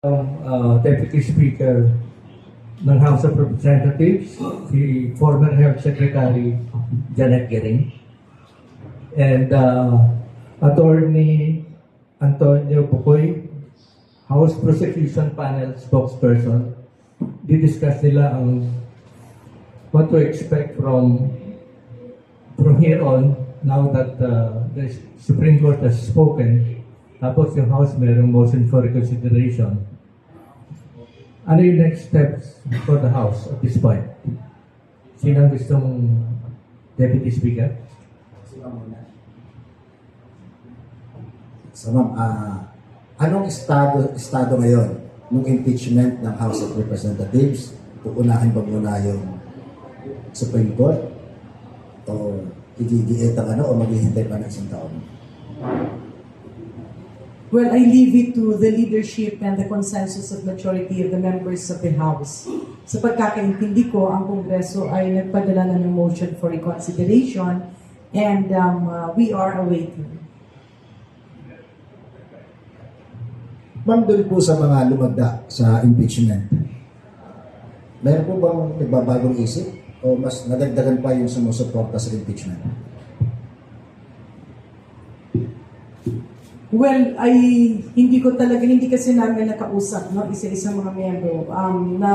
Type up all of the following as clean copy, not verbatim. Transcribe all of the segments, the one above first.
Deputy Speaker ng House of Representatives, si former Health Secretary Janet Gering, and Attorney Antonio Bukoy, House Prosecution Panel spokesperson. Didiscuss nila ang what to expect from here on now that the Supreme Court has spoken. Tapos yung House mayroong motion for reconsideration. Ano yung next steps for the House at this point? Sino ang gustong Deputy Speaker? So ma'am, anong estado ngayon ng impeachment ng House of Representatives? Uunahin pa muna yung Supreme Court? O igigiit ang o maghihintay pa ng isang taon? Well, I leave it to the leadership and the consensus of majority of the members of the House. Sa pagkakaintindi ko, ang Kongreso ay nagpadala na ng motion for reconsideration and we are awaiting. Ma'am, doon po sa mga lumagda sa impeachment, meron po bang nagbabagong isip o mas nadagdagan pa yung sumusuporta sa impeachment? Well, hindi kasi namin nakausap, no, isa-isang mga miyembro, na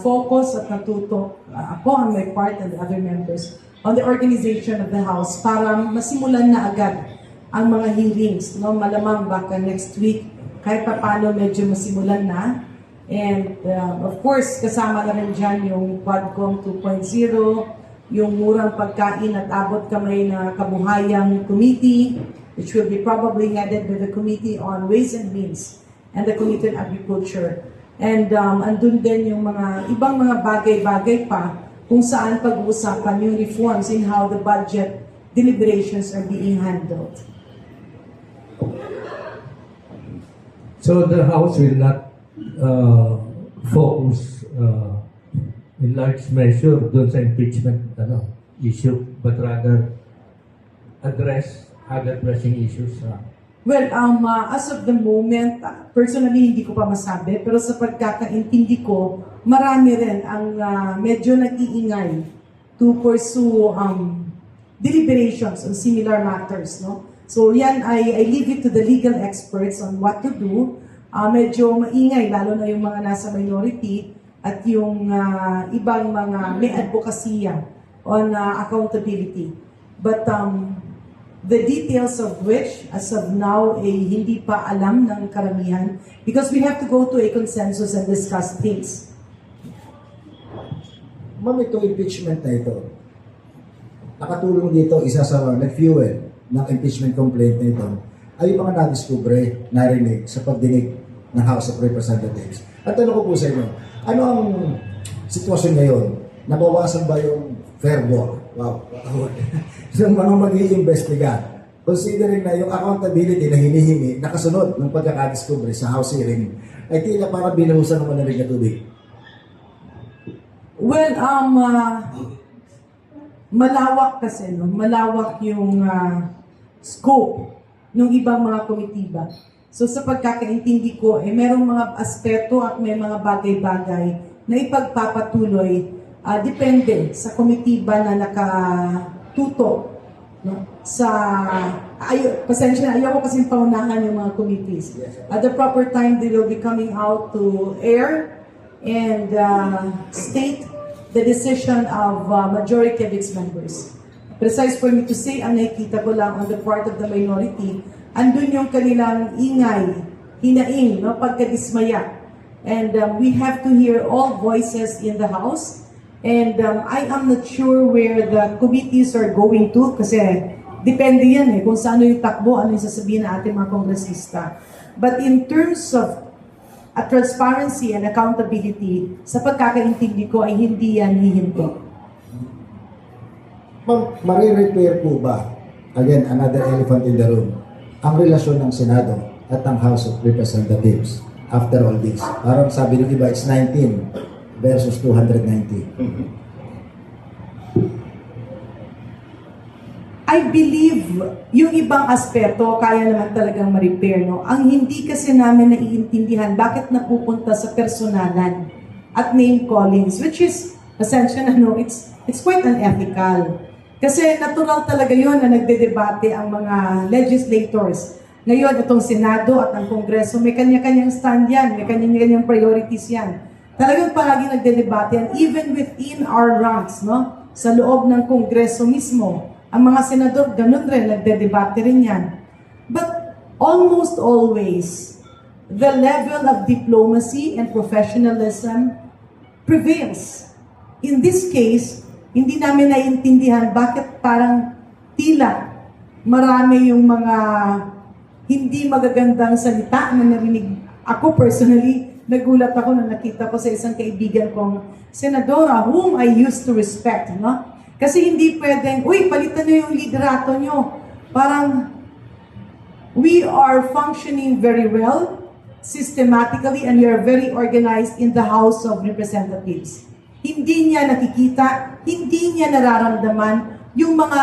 focus at natutok, ako and my part and the other members, on the organization of the House para masimulan na agad ang mga hearings, no, malamang baka next week, kahit pa paano medyo masimulan na. And of course, kasama na rin dyan yung Quadcom 2.0, yung murang pagkain at abot kamay na kabuhayang committee, which will be probably headed by the Committee on Ways and Means and the Committee on Agriculture. And andun din yung mga ibang mga bagay-bagay pa kung saan pag-uusapan yung reforms in how the budget deliberations are being handled. So the House will not focus in large measure doon sa impeachment issue, but rather address other pressing issues. Well, as of the moment, personally hindi ko pa masabi, pero sa pagkakaintindi ko, marami rin ang medyo nag-iingay to pursue deliberations on similar matters, no? So yan, I leave it to the legal experts on what to do. Medyo maingay, lalo na yung mga nasa minority at yung ibang mga may advokasya on accountability. But the details of which, as of now, hindi pa alam ng karamihan because we have to go to a consensus and discuss things. Ma'am, itong impeachment na ito, nakatulong dito, isa sa nag-fuel ng impeachment complaint na ito, ay yung mga nadiskubre, narinig sa pagdinig ng House of Representatives. At tanong ko po sa inyo, ano ang sitwasyon ngayon? Nabawasan ba yung fervor? Wow, yung mga mag-iimbestiga, considering na yung accountability na hinihingi, nakasunod ng pagkakadiscovery sa House hearing, ay tila para binuhusan ng malalig na tubig. Well, malawak kasi, no? Malawak yung scope ng ibang mga komitiba. So sa pagkakaintindi ko, merong mga aspeto at may mga bagay-bagay na ipagpapatuloy depende sa komitiba na nakatuto, no? Pasensya na, ayaw ko kasing paunahan yung mga committees. At the proper time, they will be coming out to air and state the decision of majority of its members. Precise for me to say, ang nakikita ko lang on the part of the minority, andun yung kanilang ingay, hinaing, no, pagkadismaya. And we have to hear all voices in the House. And I am not sure where the committees are going to kasi depende yan kung saan yung takbo, ano yung sasabihin ng ating mga kongresista. But in terms of transparency and accountability, sa pagkakaintindi ko ay hindi yan hihinto. Ma'am, marirepair po ba, again, another elephant in the room, ang relasyon ng Senado at ang House of Representatives after all this? Parang sabi ng iba, it's 19 versus 290. I believe yung ibang aspeto kaya naman talagang ma-repair, no? Ang hindi kasi namin naiintindihan bakit napupunta sa personalan at name callings, which is essentially, no, it's quite unethical. Kasi natural talaga yun na nagdedebate ang mga legislators. Ngayon, itong Senado at ang Kongreso, may kanya-kanyang stand yan, may kanya-kanyang priorities yan. Talagang palagi nagdedebate yan, even within our ranks, no? Sa loob ng Kongreso mismo. Ang mga senador, ganun rin, nagdedebate rin yan. But almost always, the level of diplomacy and professionalism prevails. In this case, hindi namin naiintindihan bakit parang tila marami yung mga hindi magagandang salita na narinig. Ako personally, nagulat ako na nakita ko sa isang kaibigan kong senadora whom I used to respect, no? Kasi hindi pwedeng, uy, palitan nyo yung liderato nyo. Parang, we are functioning very well, systematically, and we are very organized in the House of Representatives. Hindi niya nakikita, hindi niya nararamdaman yung mga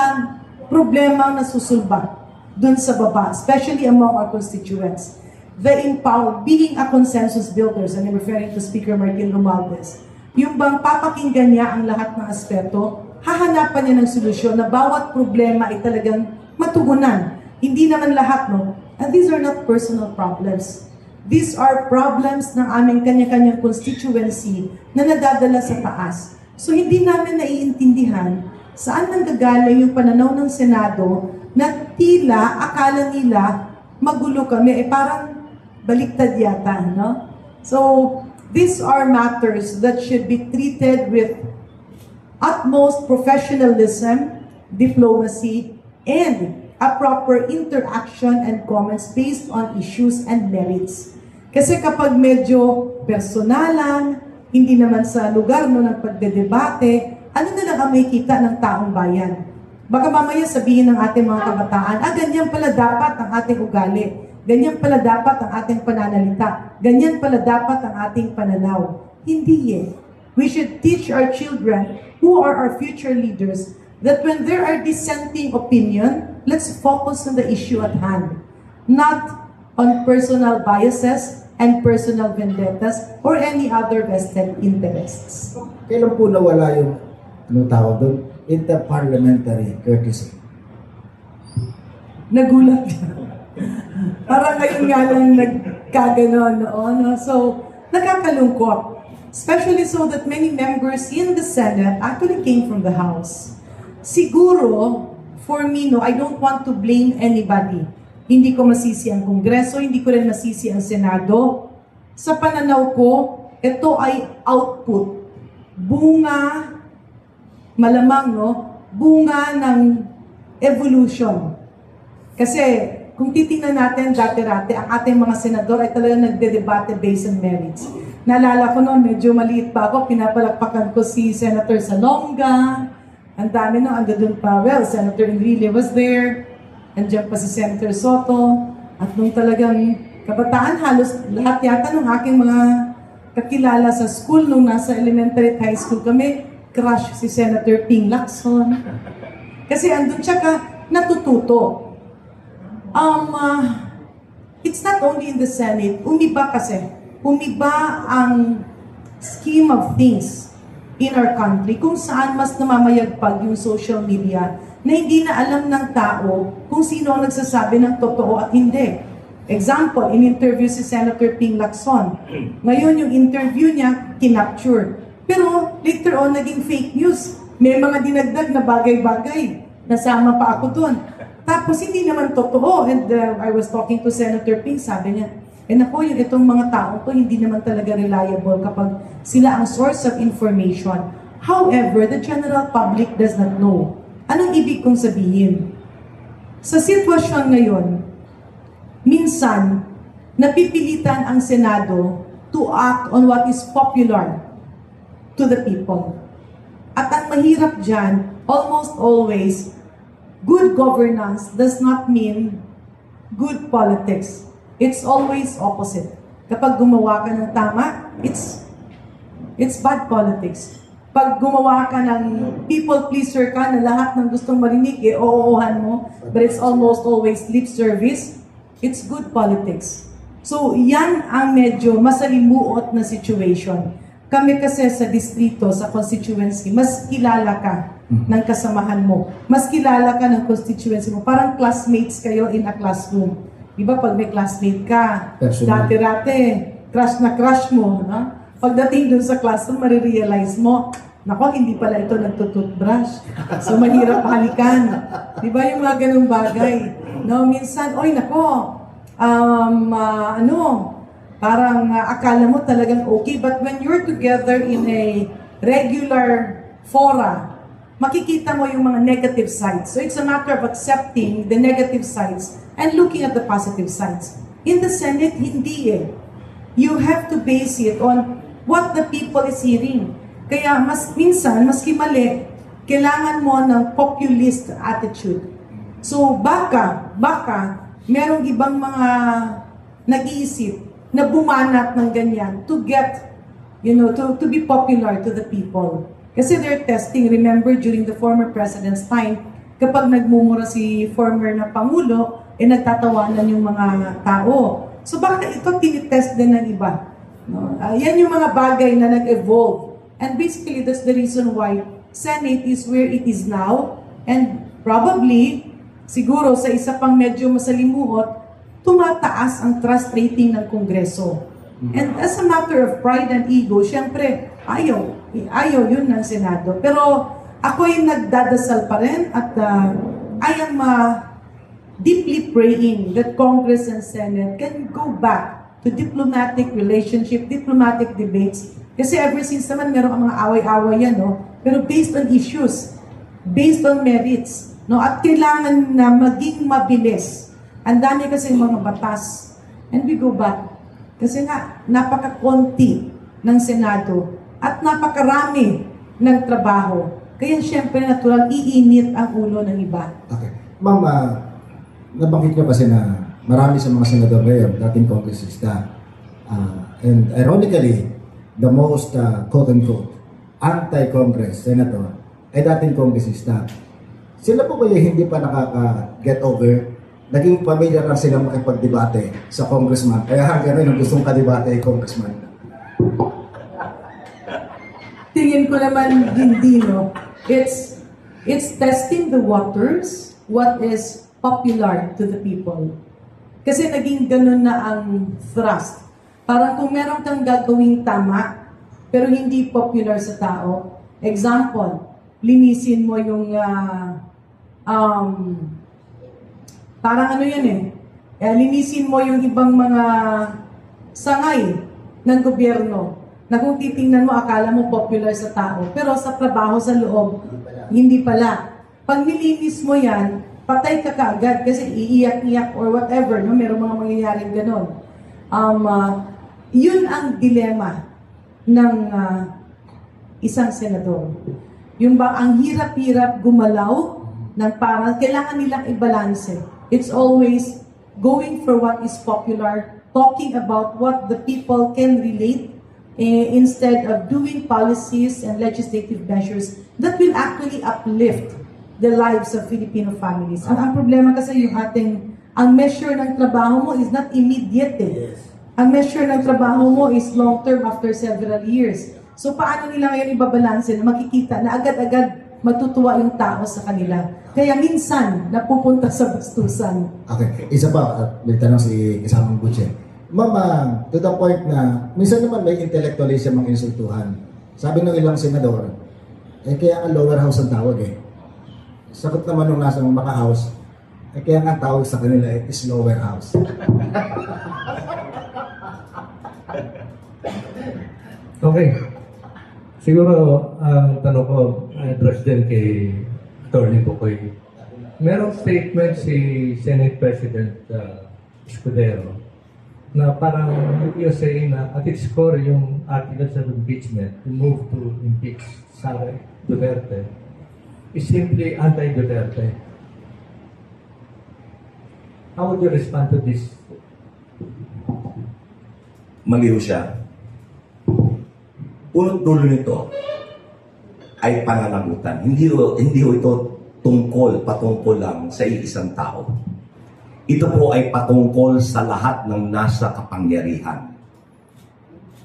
problemang nasusulbat dun sa baba, especially among our constituents. Being a consensus builders, and I'm referring to Speaker Martin Romualdez, yung bang papakinggan niya ang lahat ng aspeto, hahanapan niya ng solusyon na bawat problema ay talagang matugunan. Hindi naman lahat, no? And these are not personal problems. These are problems ng aming kanya-kanyang constituency na nadadala sa taas. So hindi namin naiintindihan saan nanggagaling yung pananaw ng Senado na tila, akala nila, magulo kami. Parang baliktad yata, no? So, these are matters that should be treated with utmost professionalism, diplomacy, and a proper interaction and comments based on issues and merits. Kasi kapag medyo personalan, hindi naman sa lugar no ng pagdedebate, ano na lang ang may kita ng taong bayan? Baka mamaya sabihin ng ating mga kabataan, ganyan pala dapat ang ating ugali, ganyan pala dapat ang ating pananalita, ganyan pala dapat ang ating pananaw. Hindi eh. We should teach our children, who are our future leaders, that when there are dissenting opinion, let's focus on the issue at hand, not on personal biases and personal vendettas or any other vested interests. Kailan po nawala yung, anong tawag doon? Interparliamentary courtesy. Nagulat ka. Parang ngayon nga lang nagkaganon noon. No? So, nakakalungkot. Especially so that many members in the Senate actually came from the House. Siguro, for me, no, I don't want to blame anybody. Hindi ko masisi ang Kongreso, hindi ko rin masisi ang Senado. Sa pananaw ko, ito ay output. Bunga, malamang, no? Bunga ng evolution. Kasi, kung titingnan natin dati-rati, ang ating mga senador ay talagang nagde-debate based on merits. Naalala ko noon, medyo maliit pa ako, pinapalakpakan ko si Senator Salonga. Ang dami no, ando doon pa. Well, Senator Enrile was there. Andiyan pa si Senator Soto. At nung talagang kabataan, halos lahat yata ng aking mga kakilala sa school, nung nasa elementary at high school kami, crush si Senator Ping Lacson. Kasi andun siya ka natututo. It's not only in the Senate, umiba ang scheme of things in our country kung saan mas namamayagpag yung social media na hindi na alam ng tao kung sino ang nagsasabi ng totoo at hindi. Example, in-interview si Senator Ping Lacson. Ngayon yung interview niya, kinapture. Pero later on, naging fake news. May mga dinagdag na bagay-bagay. Nasama pa ako doon. Tapos hindi naman totoo. And I was talking to Senator Ping, sabi niya, naku, yung itong mga tao to hindi naman talaga reliable kapag sila ang source of information. However, the general public does not know. Anong ibig kong sabihin? Sa sitwasyon ngayon, minsan, napipilitan ang Senado to act on what is popular to the people. At ang mahirap dyan, almost always, good governance does not mean good politics. It's always opposite. Kapag gumawa ka ng tama, it's bad politics. pag gumawa ka ng people pleaser ka na lahat ng gustong marinig, oo-ohan mo, but it's almost always lip service, it's good politics. So, yan ang medyo masalimuot na situation. Kami kasi sa distrito, sa constituency, mas kilala ka ng kasamahan mo. Mas kilala ka ng constituency mo. Parang classmates kayo in a classroom. Diba pag may classmate ka, Personal. dati-dati, crush na crush mo. No? Pagdating dun sa classroom, marirealize mo, nako, hindi pala ito nagtututbrush. So, mahirap halikan. Diba yung mga ganung bagay? No, minsan, oy, nako, parang akala mo talagang okay, but when you're together in a regular fora, makikita mo yung mga negative sides. So it's a matter of accepting the negative sides and looking at the positive sides. In the Senate, hindi eh. You have to base it on what the people is hearing. Kaya minsan, maski mali, kailangan mo ng populist attitude. So baka, merong ibang mga nag-iisip na bumanat ng ganyan to get, to be popular to the people. Kasi they're testing, remember during the former president's time, kapag nagmumura si former na Pangulo, nagtatawanan yung mga tao. So baka ito tinitest din ng iba. No? Yan yung mga bagay na nag-evolve. And basically, that's the reason why Senate is where it is now. And probably, siguro sa isa pang medyo masalimuot, tumataas ang trust rating ng Kongreso. And as a matter of pride and ego, syempre, ayaw yun ng Senado. Pero ako'y nagdadasal pa rin at I am deeply praying that Congress and Senate can go back to diplomatic relationship, diplomatic debates. Kasi ever since naman meron mga away-away yan, no? Pero based on issues, based on merits, no? At kailangan na maging mabilis. Ang dami kasi mga batas. And we go back. Kasi nga, napaka-konti ng Senado at napakarami ng trabaho. Kaya syempre natural, iinit ang ulo ng iba. Okay. Ma'am, nabanggit niyo kasi na marami sa mga senador ngayon, dating kongresista. And ironically, the most quote-unquote anti-congress senator ay dating kongresista. Sila po ba yung hindi pa nakaka-get over? Naging familiar lang sila makipag-debate sa congressman. Kaya hanggang rin ang gustong kadebate ay congressman. Tingin ko naman hindi, no? It's testing the waters, what is popular to the people. Kasi naging ganun na ang thrust. Parang kung meron kang gagawing tama, pero hindi popular sa tao. Example, linisin mo yung, parang ano yan linisin mo yung ibang mga sangay ng gobyerno na kung titingnan mo, akala mo popular sa tao. Pero sa trabaho, sa loob, hindi pala. Pag nilinis mo yan, patay ka kaagad kasi iiyak-iyak or whatever, no? Meron mga mangyayaring ganon. Yun ang dilema ng isang senador. Yung ba, ang hirap-hirap gumalaw ng parang kailangan nilang i-balance. It's always going for what is popular, talking about what the people can relate, instead of doing policies and legislative measures that will actually uplift the lives of Filipino families. Ang problema kasi yung ang measure ng trabaho mo is not immediate Ang measure ng trabaho mo is long-term after several years. So paano nila ngayon ibabalanse na makikita na agad-agad matutuwa yung tao sa kanila. Kaya minsan, napupunta sa bastusan. Okay. Isa pa, may tanong si kasamang Butche. Ma'am, to the point na, minsan naman may intellectualism ang insultuhan. Sabi ng ilang senador, kaya nga lower house ang tawag Sagot naman nung nasa maka-house, kaya nga tawag sa kanila is lower house. Okay. Siguro, ang tanong ko, address din kay Atty. Bukoy. Merong statement si Senate President Escudero na parang you're saying na at its core yung articles of impeachment to move to impeach Sara Duterte is simply anti-Duterte. How would you respond to this? Maliw siya. Unang dulo nito, ay pananagutan. Hindi ho ito patungkol lang sa iisang tao. Ito po ay patungkol sa lahat ng nasa kapangyarihan.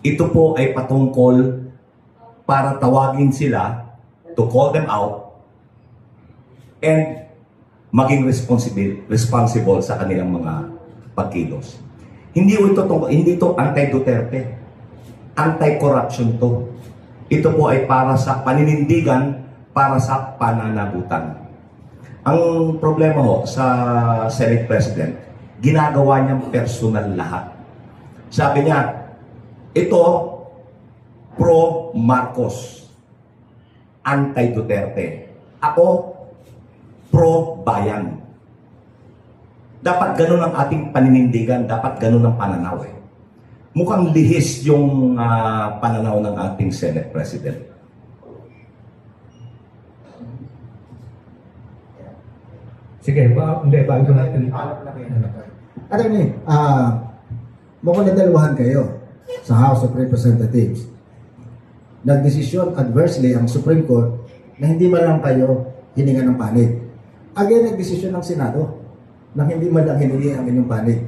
Ito po ay patungkol para tawagin sila, to call them out, and maging responsible sa kanilang mga pagkilos. Hindi ito anti-Duterte. Anti-corruption to. Ito po ay para sa paninindigan, para sa pananagutan. Ang problema ho sa Senate President, ginagawa niyang personal lahat. Sabi niya, ito, pro-Marcos, anti-Duterte. Ako, pro-bayan. Dapat ganun ang ating paninindigan, dapat ganun ang pananaw eh. Mukhang lihis yung pananaw ng ating Senate President. Sige, bago natin. Attorney, mukhang nadaluhan kayo sa House of Representatives. Nagdesisyon adversely ang Supreme Court na hindi man lang kayo hininga ng panig. Again, nagdesisyon ng Senado na hindi man lang hiningi ang inyong panig.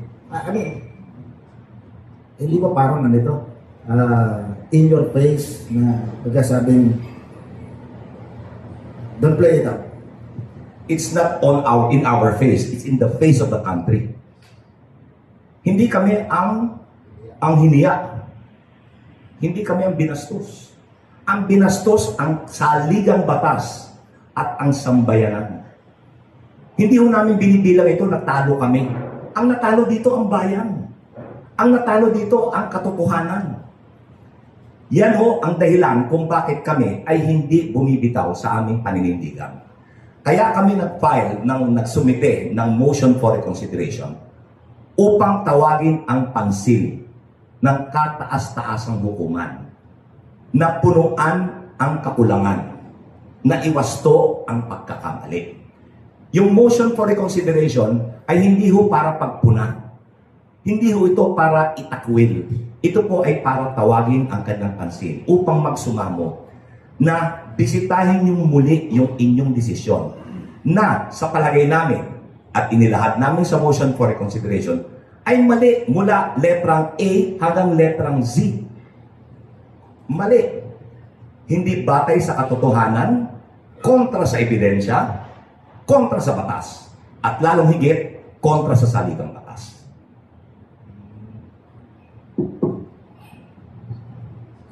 Hindi ba parang in your face na pagkasabing don't play it up. It's not in our face, it's in the face of the country. Hindi kami ang hiniya. Hindi kami ang binastos. Ang binastos ang saligang batas at ang sambayanan. Hindi ho namin binibilang ito, natalo kami. Ang natalo dito ang bayan. Ang natalo dito ang katotohanan. Yan ho ang dahilan kung bakit kami ay hindi bumibitaw sa aming paninindigan. Kaya kami nagsumite ng motion for reconsideration upang tawagin ang pansin ng kataas-taasang hukuman na punuan ang kakulangan, na iwasto ang pagkakamali. Yung motion for reconsideration ay hindi ho para pagpuna. Hindi ho ito para itakwil. Ito po ay para tawagin ang kanilang pansin upang magsumamo na bisitahin niyo muli yung inyong desisyon na sa palagay namin at inilahad namin sa motion for reconsideration ay mali mula letrang A hanggang letrang Z. Mali. Hindi batay sa katotohanan, kontra sa ebidensya, kontra sa batas, at lalong higit, kontra sa saligang batas.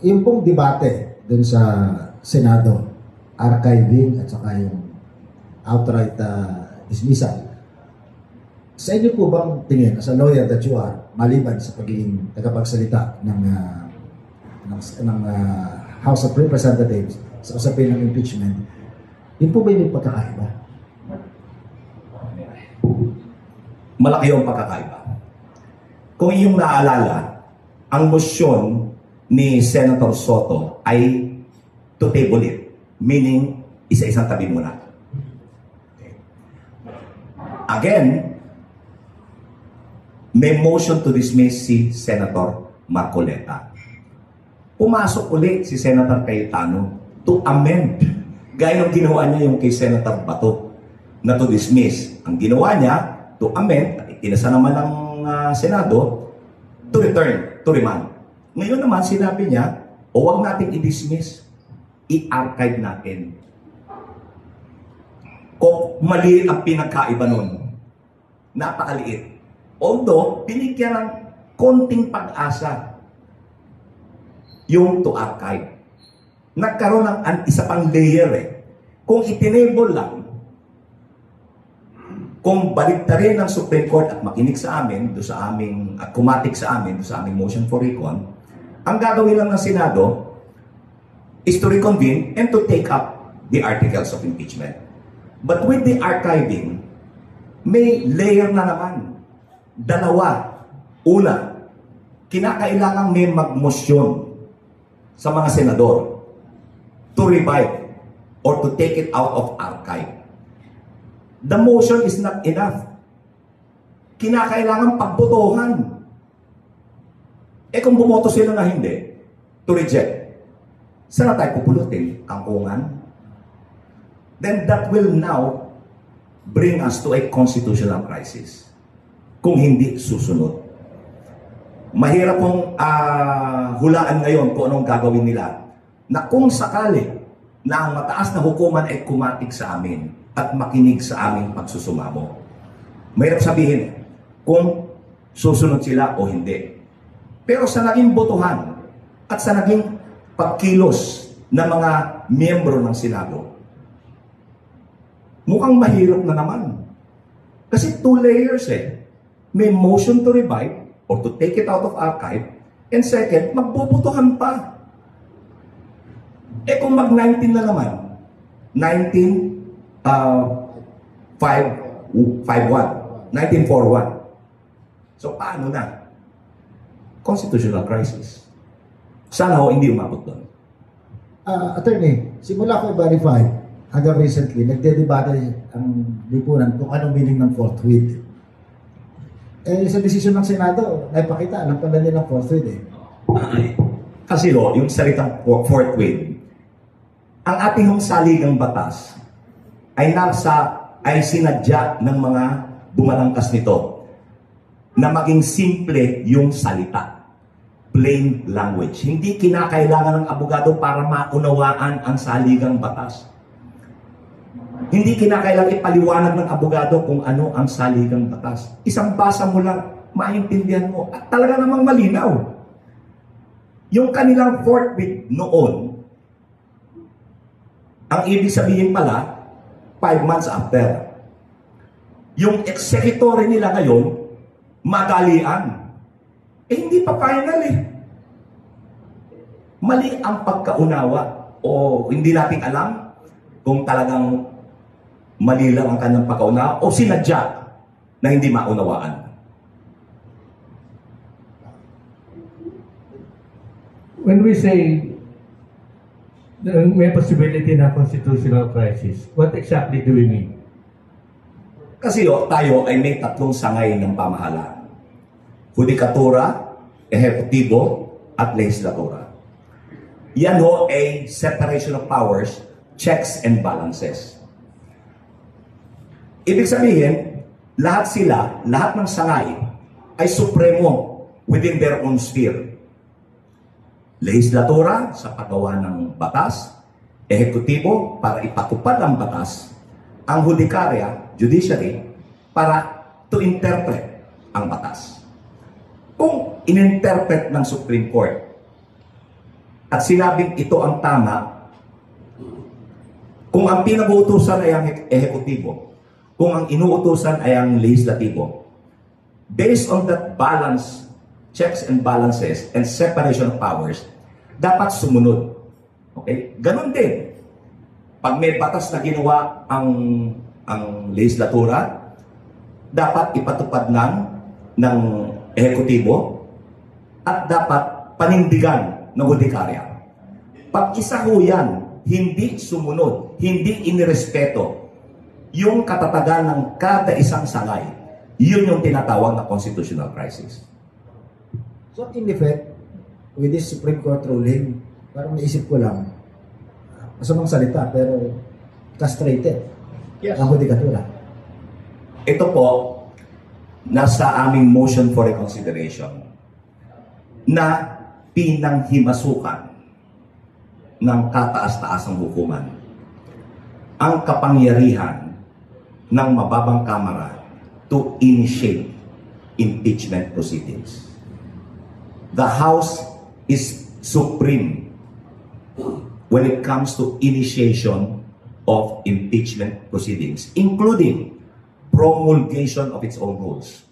Yung pong debate dun sa Senado, archiving at saka yung outright dismissal, sa inyo po bang tingin, as a lawyer that you are, maliban sa pagiging tagapagsalita ng House of Representatives sa usapin ng impeachment, yun po ba yung pagkakaiba? Malaki yung pagkakaiba. Kung iyong naaalala, ang motion ni Senator Soto ay to table it, meaning isa-isang tabi muna. Okay. Again, may motion to dismiss si Senator Marcoleta. Pumasok ulit si Senator Cayetano to amend. Gaya ng ginawa niya yung kay Senator Bato na to dismiss. Ang ginawa niya to amend, inasa naman ng Senado, to return, to remand. Ngayon naman, sinabi niya, huwag natin i-dismiss, i-archive natin. Kung maliit ang pinagkaiba nun, napakaliit. Although, binigyan ng konting pag-asa yung to archive. Nagkaroon ng isa pang layer eh. Kung itinable lang, kung baliktarin ng Supreme Court at makinig sa amin, at kumatik sa amin, sa aming motion for recon, ang gagawin lang ng Senado is to reconvene and to take up the articles of impeachment. But with the archiving, may layer na naman. Dalawa. Una, kinakailangan may magmosyon sa mga senador to revive or to take it out of archive. The motion is not enough. Kinakailangan pagbotohan. Kung bumoto sila na hindi, to reject, saan na tayo pupulutin? Kangkungan? then that will now bring us to a constitutional crisis. Kung hindi susunod. Mahirap pong hulaan ngayon kung anong gagawin nila. Na kung sakali na ang mataas na hukuman ay kumatig sa amin at makinig sa aming pagsusumamo. Mahirap sabihin kung susunod sila o hindi. Pero sa naging botohan at sa naging pagkilos ng mga miyembro ng Senado, mukhang mahirap na naman. Kasi 2 layers eh. May motion to revive or to take it out of archive, and second, magbobotohan pa. Eh kung mag-19 na naman, 1941. So paano na? Constitutional crisis. Sana ho hindi umabot doon. Attorney, simula ko i-verify hanggang recently, nagdedebate ang lipunan kung anong meaning ng forthwith. Eh, sa desisyon ng Senado, naipakita, alam pala nila ng forthwith eh. Kasi ho, yung salitang forthwith, ang ating hong saligang batas ay sinadya ng mga bumalangkas nito na maging simple yung salita. Plain language. Hindi kinakailangan ng abogado para maunawaan ang saligang batas. Hindi kinakailangan ipaliwanag ng abogado kung ano ang saligang batas. Isang basa mo lang, maintindihan mo. At talaga namang malinaw. Yung kanilang forthwith noon, ang ibig sabihin pala, 5 months after. Yung executory nila ngayon, madalian. Eh, hindi pa final eh. Mali ang pagkaunawa o hindi natin alam kung talagang mali lang ang kanyang pagkaunawa o sinadya na hindi maunawaan. When we say may possibility na constitutional crisis, what exactly do we mean? Kasi tayo ay may 3 sangay ng pamahalaan. Judikatura, ehekutibo, at legislatura. Yan ho ay separation of powers, checks and balances. Ibig sabihin, lahat ng sangay ay supremo within their own sphere. Legislatura sa paggawa ng batas, ehekutibo para ipatupad ang batas, ang judikaria, judiciary, para to interpret ang batas. Kung ininterpret ng Supreme Court at sinabing ito ang tama, kung ang pinag-uutusan ay ang ehekutibo, kung ang inuutusan ay ang legislatibo, based on that balance, checks and balances, and separation of powers, dapat sumunod. Okay? Ganon din. Pag may batas na ginawa ang legislatura, dapat ipatupad ng ehekutibo at dapat panindigan ng judikaria. Pag isa ho yan, hindi sumunod, hindi inirespeto yung katatagan ng kada isang sangay, yun yung tinatawag na constitutional crisis. So, in effect, with this Supreme Court ruling, parang naisip ko lang, masamang salita, pero castrated ang judikatura. Ito po, nasa aming motion for reconsideration na pinanghimasukan ng kataas-taasang hukuman ang kapangyarihan ng mababang kamara to initiate impeachment proceedings. The House is supreme when it comes to initiation of impeachment proceedings, including promulgation of its own rules.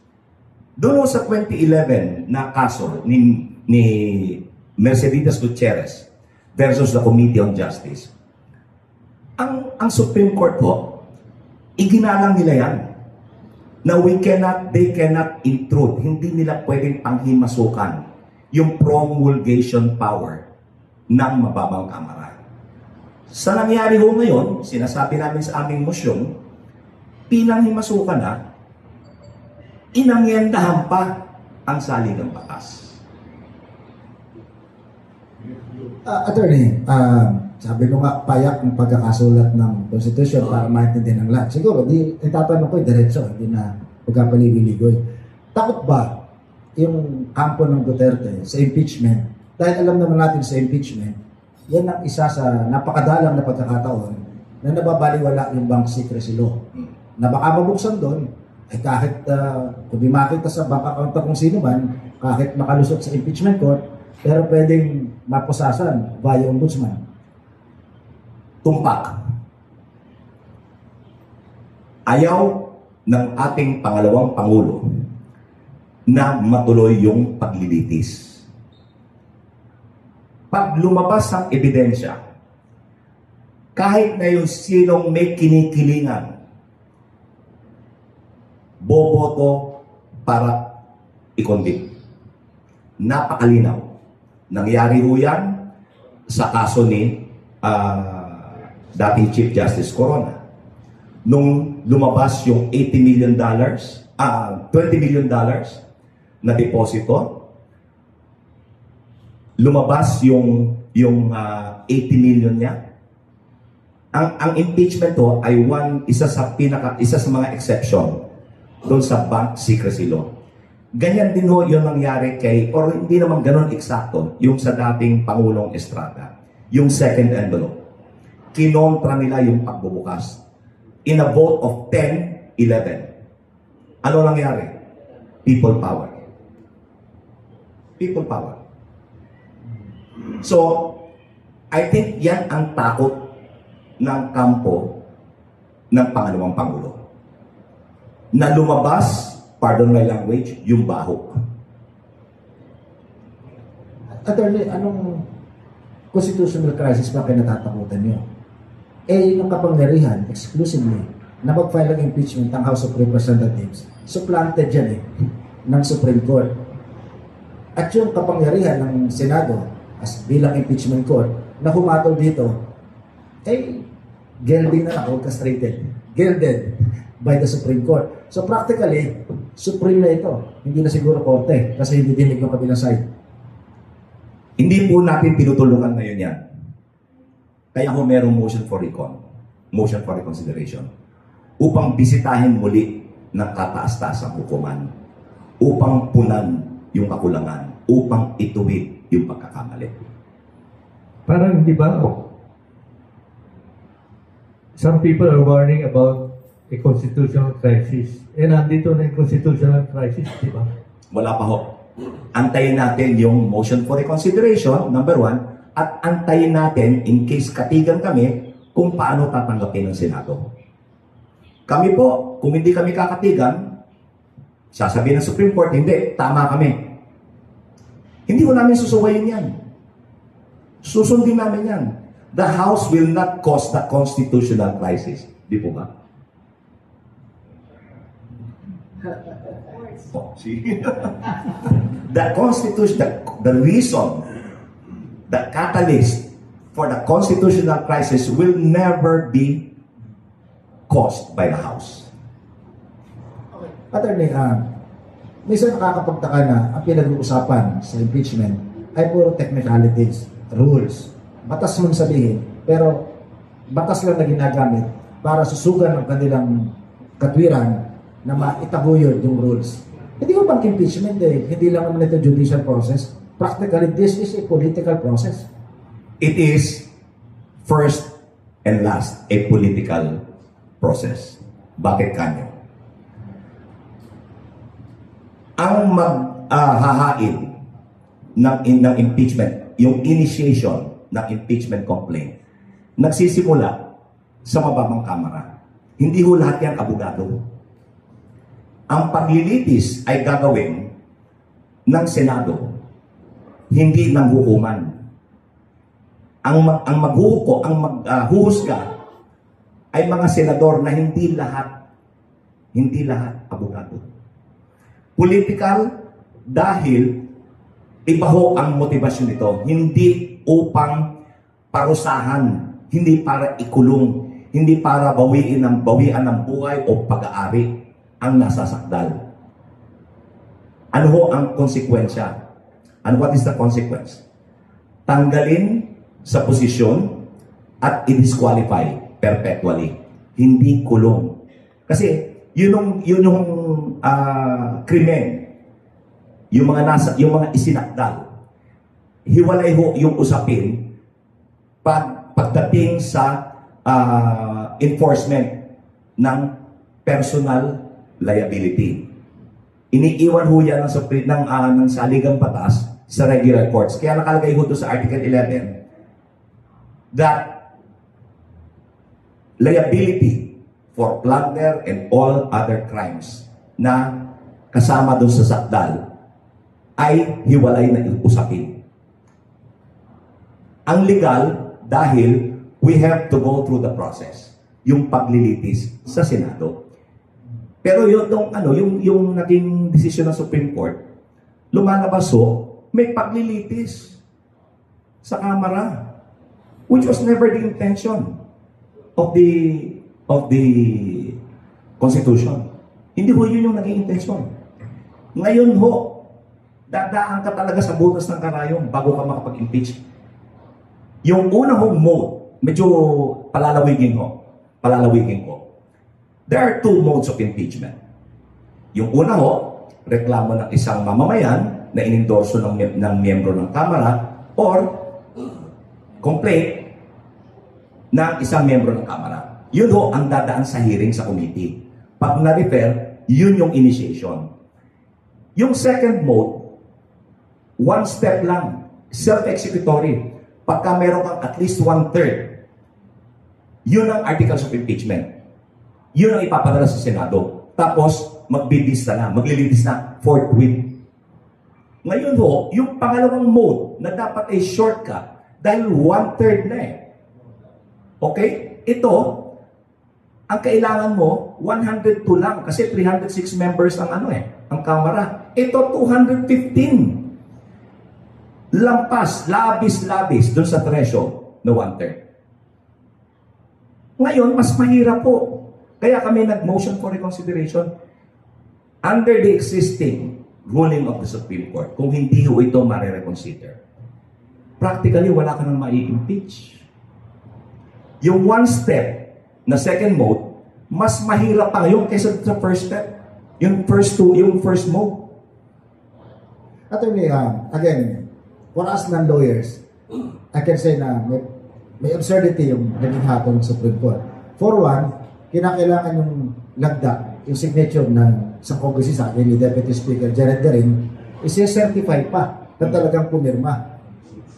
Doon sa 2011 na kaso ni Mercedes Gutierrez versus the Committee on Justice, ang Supreme Court po, iginalang nila yan na they cannot intrude, hindi nila pwedeng panghimasukan yung promulgation power ng mababang kamara. Sa nangyari ho ngayon, sinasabi namin sa aming motion, pinanghimasukan na, inangyendahan pa ang saligang batas. Attorney, Sabi mo nga, payak ang pagkakasulat ng Constitution para maintindihan ng lahat. Siguro, itatanong ko diretso, hindi na pagkapaligoy-ligoy. Takot ba yung kampo ng Duterte sa impeachment? Dahil alam naman natin sa impeachment, yan ang isa sa napakadalang na pagkakataon na nababaliwala yung bank secrecy law. Na baka mabuksan doon, kahit kung di makita sa bank account kung sino man, kahit makalusot sa impeachment court, pero pwedeng mapusasan via ombudsman. Tumpak. Ayaw ng ating pangalawang Pangulo na matuloy yung paglilitis. Pag lumabas ang ebidensya, kahit na yung sinong may kinikilingan, boboto para i-convict. Napakalinaw. Nangyari ho yan sa kaso ni dating Chief Justice Corona. Nung lumabas yung $20 million na deposito, lumabas yung 80 million niya. Ang impeachment to ay isa sa mga exception doon sa bank secrecy law. Ganyan din ho yung nangyari or hindi naman ganun eksakto, yung sa dating Pangulong Estrada, yung second envelope. Kinontra nila yung pagbubukas. In a vote of 10-11. Ano nangyari? People power. People power. So, I think yan ang takot ng kampo ng pangalawang Pangulo. Na lumabas, pardon my language, yung baho. Attorney, anong constitutional crisis ba kinatatakutan niyo? Yung kapangyarihan, exclusively, na mag-file ng impeachment ang House of Representatives, supplanted yan ng Supreme Court. At yung kapangyarihan ng Senado, as bilang impeachment court, na humatol dito, gelding na lang, orchestrated, gelded by the Supreme Court. So practically, Supreme na ito. Hindi na siguro korte kasi hindi dinig yung kabilang side. Hindi po natin pinutulungan ngayon yan. Kaya ho merong motion for reconsideration, upang bisitahin muli ng kataas-taasang hukuman, upang punan yung kakulangan, upang ituwid yung pagkakamali. Parang, di ba, some people are warning about a constitutional crisis. Nandito na yung constitutional crisis, di ba? Wala pa ho. Antayin natin yung motion for reconsideration, number 1, at antayin natin, in case katigan kami, kung paano tatanggapin ng Senado. Kami po, kung hindi kami kakatigan, sasabihin ng Supreme Court, hindi, tama kami. Hindi ko namin susuwayin yan. Susundin namin yan. The House will not cause the constitutional crisis. Di po ba? Oh, see? The Constitution, the reason, the catalyst for the constitutional crisis will never be caused by the House. Attorney, minsan nakakapagtaka na ang pinag-uusapan sa impeachment ay puro technicalities, rules. Batas mong sabihin, pero batas lang na ginagamit para susugan ng kanilang katwiran na maitaguyod yung rules. Hindi ko bang impeachment hindi lang naman ito judicial process. Practically, this is a political process. It is first and last a political process. Bakit kanyo? Ang maghahain ng impeachment, yung initiation ng impeachment complaint, nagsisimula sa mababang kamara. Hindi ho lahat yan abogado. Ang paglilitis ay gagawin ng Senado, hindi ng hukuman. Ang maghuhusga ay mga senador na hindi lahat abogado. Political dahil iba ho ang motivasyon nito, hindi upang parusahan, hindi para ikulong, hindi para bawian ng buhay o pag-aari ang nasasakdal. Ano ho ang konsekwensya? And what is the consequence? Tanggalin sa posisyon at i-disqualify perpetually. Hindi kulong. Kasi yun yung krimen, yung mga isinakdal. Hiwalay ho yung usapin pagdating sa enforcement ng personal liability. Iniiwan ho yan ng saligang batas sa regular courts. Kaya nakalagay ho doon sa Article 11 that liability for plunder and all other crimes na kasama doon sa sakdal ay hiwalay na usapin. Ang legal dahil we have to go through the process, yung paglilitis sa Senado. Pero yung naging desisyon ng Supreme Court, lumalabas may paglilitis sa Kamara, which was never the intention of the Constitution. Hindi ho yun yung naging intention. Ngayon dadaan ka talaga sa butas ng karayom bago ka makapag-impeach. Yung una mode, medyo palalawigin ko. There are two modes of impeachment. Yung una reklamo ng isang mamamayan na inendorso ng miyembro ng Kamara or complaint ng isang miyembro ng Kamara. Yun ang dadaan sa hearing sa committee. Pag na-refer, yun yung initiation. Yung second mode, one step lang, self-executory. Pagka meron kang at least 1/3, yun ang articles of impeachment. Yun ang ipapadala sa Senado. Tapos, maglilitis na forthwith. Ngayon yung pangalawang mode na dapat ay shortcut dahil 1/3 na Okay? Ito, ang kailangan mo, 102 lang kasi 306 members ang ang Kamara. Ito, 215. Lampas, labis dun sa threshold na 1/3. Ngayon, mas mahirap Kaya kami nag-motion for reconsideration under the existing ruling of the Supreme Court. Kung hindi ito ma-reconsider, practically wala ka nang mai-impeach. Yung one step na second mode, mas mahirap pa ngayon kaysa sa first step. Yung first mode. Attorney, again, for us non-lawyers, I can say na may absurdity yung naging hatol ng Supreme Court. For one, kinakailangan yung lagda, yung signature ng isang kongresista, ni Deputy Speaker Jared Garin, isi-certify pa na talagang pumirma.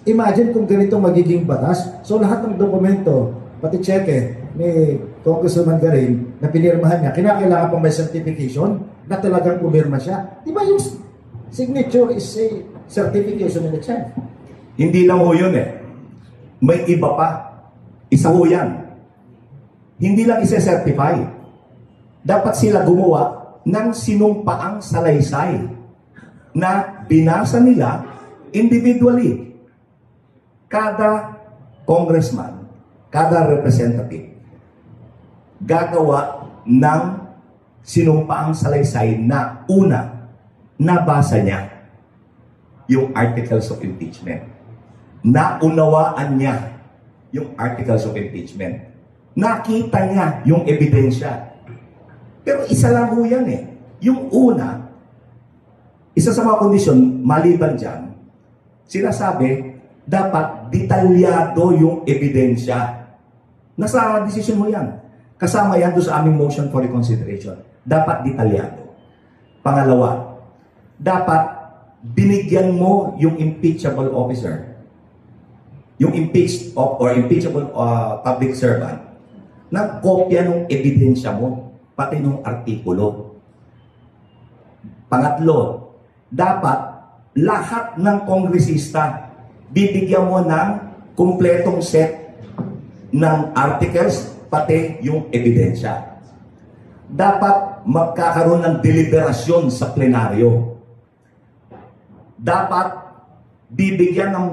Imagine kung ganito magiging batas, so lahat ng dokumento, pati cheque ni Congresswoman Garin na pinirmahan niya, kinakailangan pang may certification na talagang pumirma siya. Di ba yung signature is a certification in itself? Hindi lang yun May iba pa. Isa yan. Hindi lang isa-certify. Dapat sila gumawa ng sinumpaang salaysay na binasa nila individually. Kada congressman, kada representative, gagawa ng sinumpaang salaysay na una, nabasa niya yung articles of impeachment. Naunawaan niya yung articles of impeachment. Nakita niya yung ebidensya. Pero isa lang yan Yung una, isa sa mga kondisyon, maliban dyan, sinasabi, dapat detalyado yung ebidensya. Nasa decision mo yan. Kasama yan doon sa aming motion for reconsideration. Dapat detalyado. Pangalawa, dapat binigyan mo yung impeachable officer, yung impeached or impeachable public servant, ng kopya ng ebidensya mo, pati ng artikulo. Pangatlo, dapat lahat ng kongresista bibigyan mo ng kumpletong set ng articles, pati yung ebidensya. Dapat magkakaroon ng deliberasyon sa plenaryo. Dapat bibigyan ng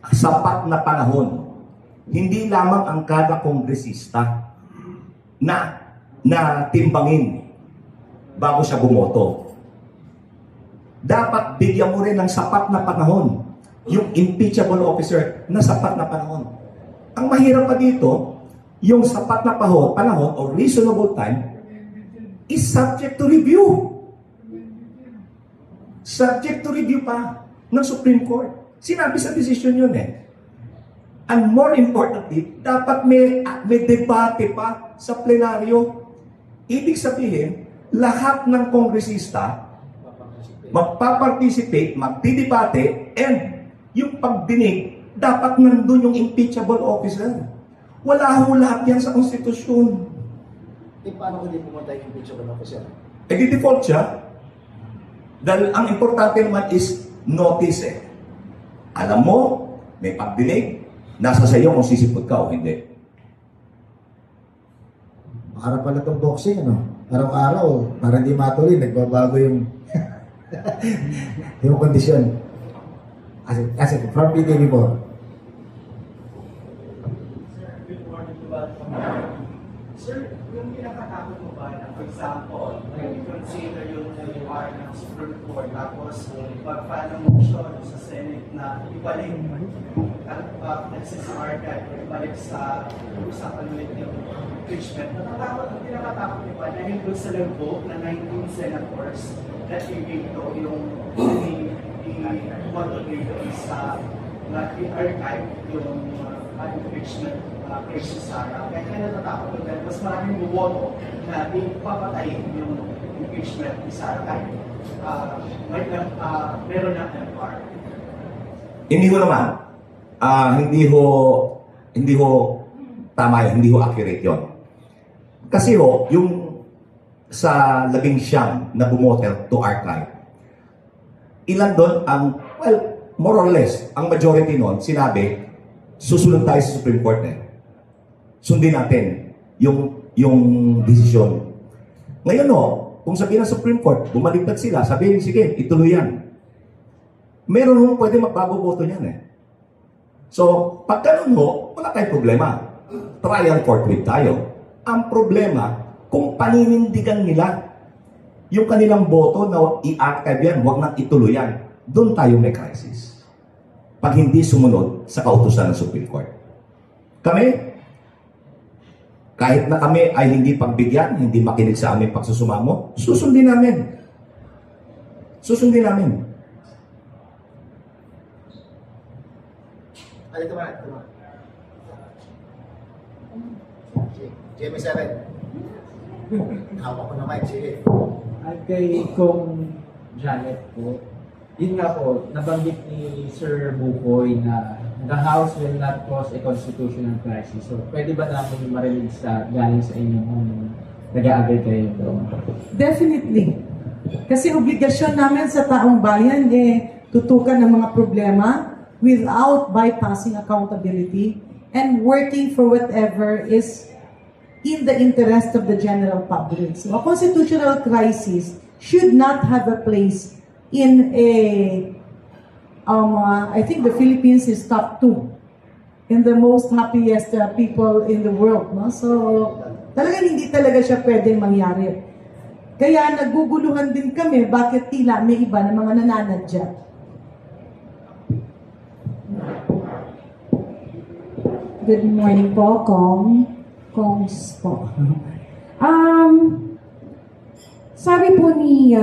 sapat na panahon. Hindi lamang ang kada kongresista na timbangin bago siya bumoto. Dapat bigyan mo rin ng sapat na panahon yung impeachable officer na sapat na panahon. Ang mahirap pa dito, yung sapat na panahon or reasonable time is subject to review. Subject to review pa ng Supreme Court. Sinabi sa decision yun eh. And more importantly, dapat may debate pa sa plenaryo. Ibig sabihin, lahat ng kongresista magpaparticipate, magdidebate, and yung pagdinig, dapat nandun yung impeachable officer. Wala ho lahat yan sa konstitusyon. Paano kung di pumunta yung impeachable officer? Di-default siya. Dahil ang importante naman is notice eh. Alam mo, may pagdinig, nasa sa iyo kung sisipot ka o hindi. Para pala itong boxing, ano? Araw-araw, para hindi matuloy, nagbabago yung yung kondisyon. As from PTV po. Sir, yung pinakatakot mo ba na, for example, consider yung reward ng Supreme Court tapos pag-file ng motion sa Senate na ibalik ang SSR o ibalik sa usapan ulit yung impeachment. Ang pinakatakot mo ba na yung sa nag-vote na 19 senators that i-veto yung i-vote dito sa i-archive yung impeachment kay Sara. Kaya natatakot ko dahil mas maraming buboto na ipapatayin yung impeachment ni Sara kahit meron na MR. Hindi ho naman. Hindi ho tama yun, hindi ho accurate yun. Kasi ho, yung sa 11 na bumoter to archive, ilan doon ang, well, more or less, ang majority noon, sinabi, susunod tayo sa Supreme Court eh. Sundin natin yung desisyon. Ngayon ho, kung sabihin ng Supreme Court, bumaliktad sila, sabihin, sige, ituloy yan. Meron ho pwede magbago boto niyan eh. So, pag ganun ho, wala tayong problema. Trial court with tayo. Ang problema, kung paninindigan nila yung kanilang boto na i-archive yan, huwag nang ituloy yan, doon tayo may crisis. Pag hindi sumunod sa kautusan ng Supreme Court. Kami, kahit na kami ay hindi pagbigyan, hindi makinig sa aming pagsusumamo, susundin namin. Susundin namin. Ay, ito ba? Jamie 7. Hawak ko na mic, sige. At kay Kong Janet po, yun nga po, nabanggit ni Sir Bukoy na the House will not cause a constitutional crisis. So, pwede ba namin marinig galing sa inyo kung nag-a-agree kayo doon? Definitely. Kasi obligasyon namin sa taong bayan tutukan ng mga problema without bypassing accountability and working for whatever is in the interest of the general public. So a constitutional crisis should not have a place in I think the Philippines is top 2 in the most happiest people in the world. No? So talagang hindi talaga siya pwedeng mangyari. Kaya naguguluhan din kami bakit tila may iba na mga nananadya. Good morning po, Kongs po. Sabi po ni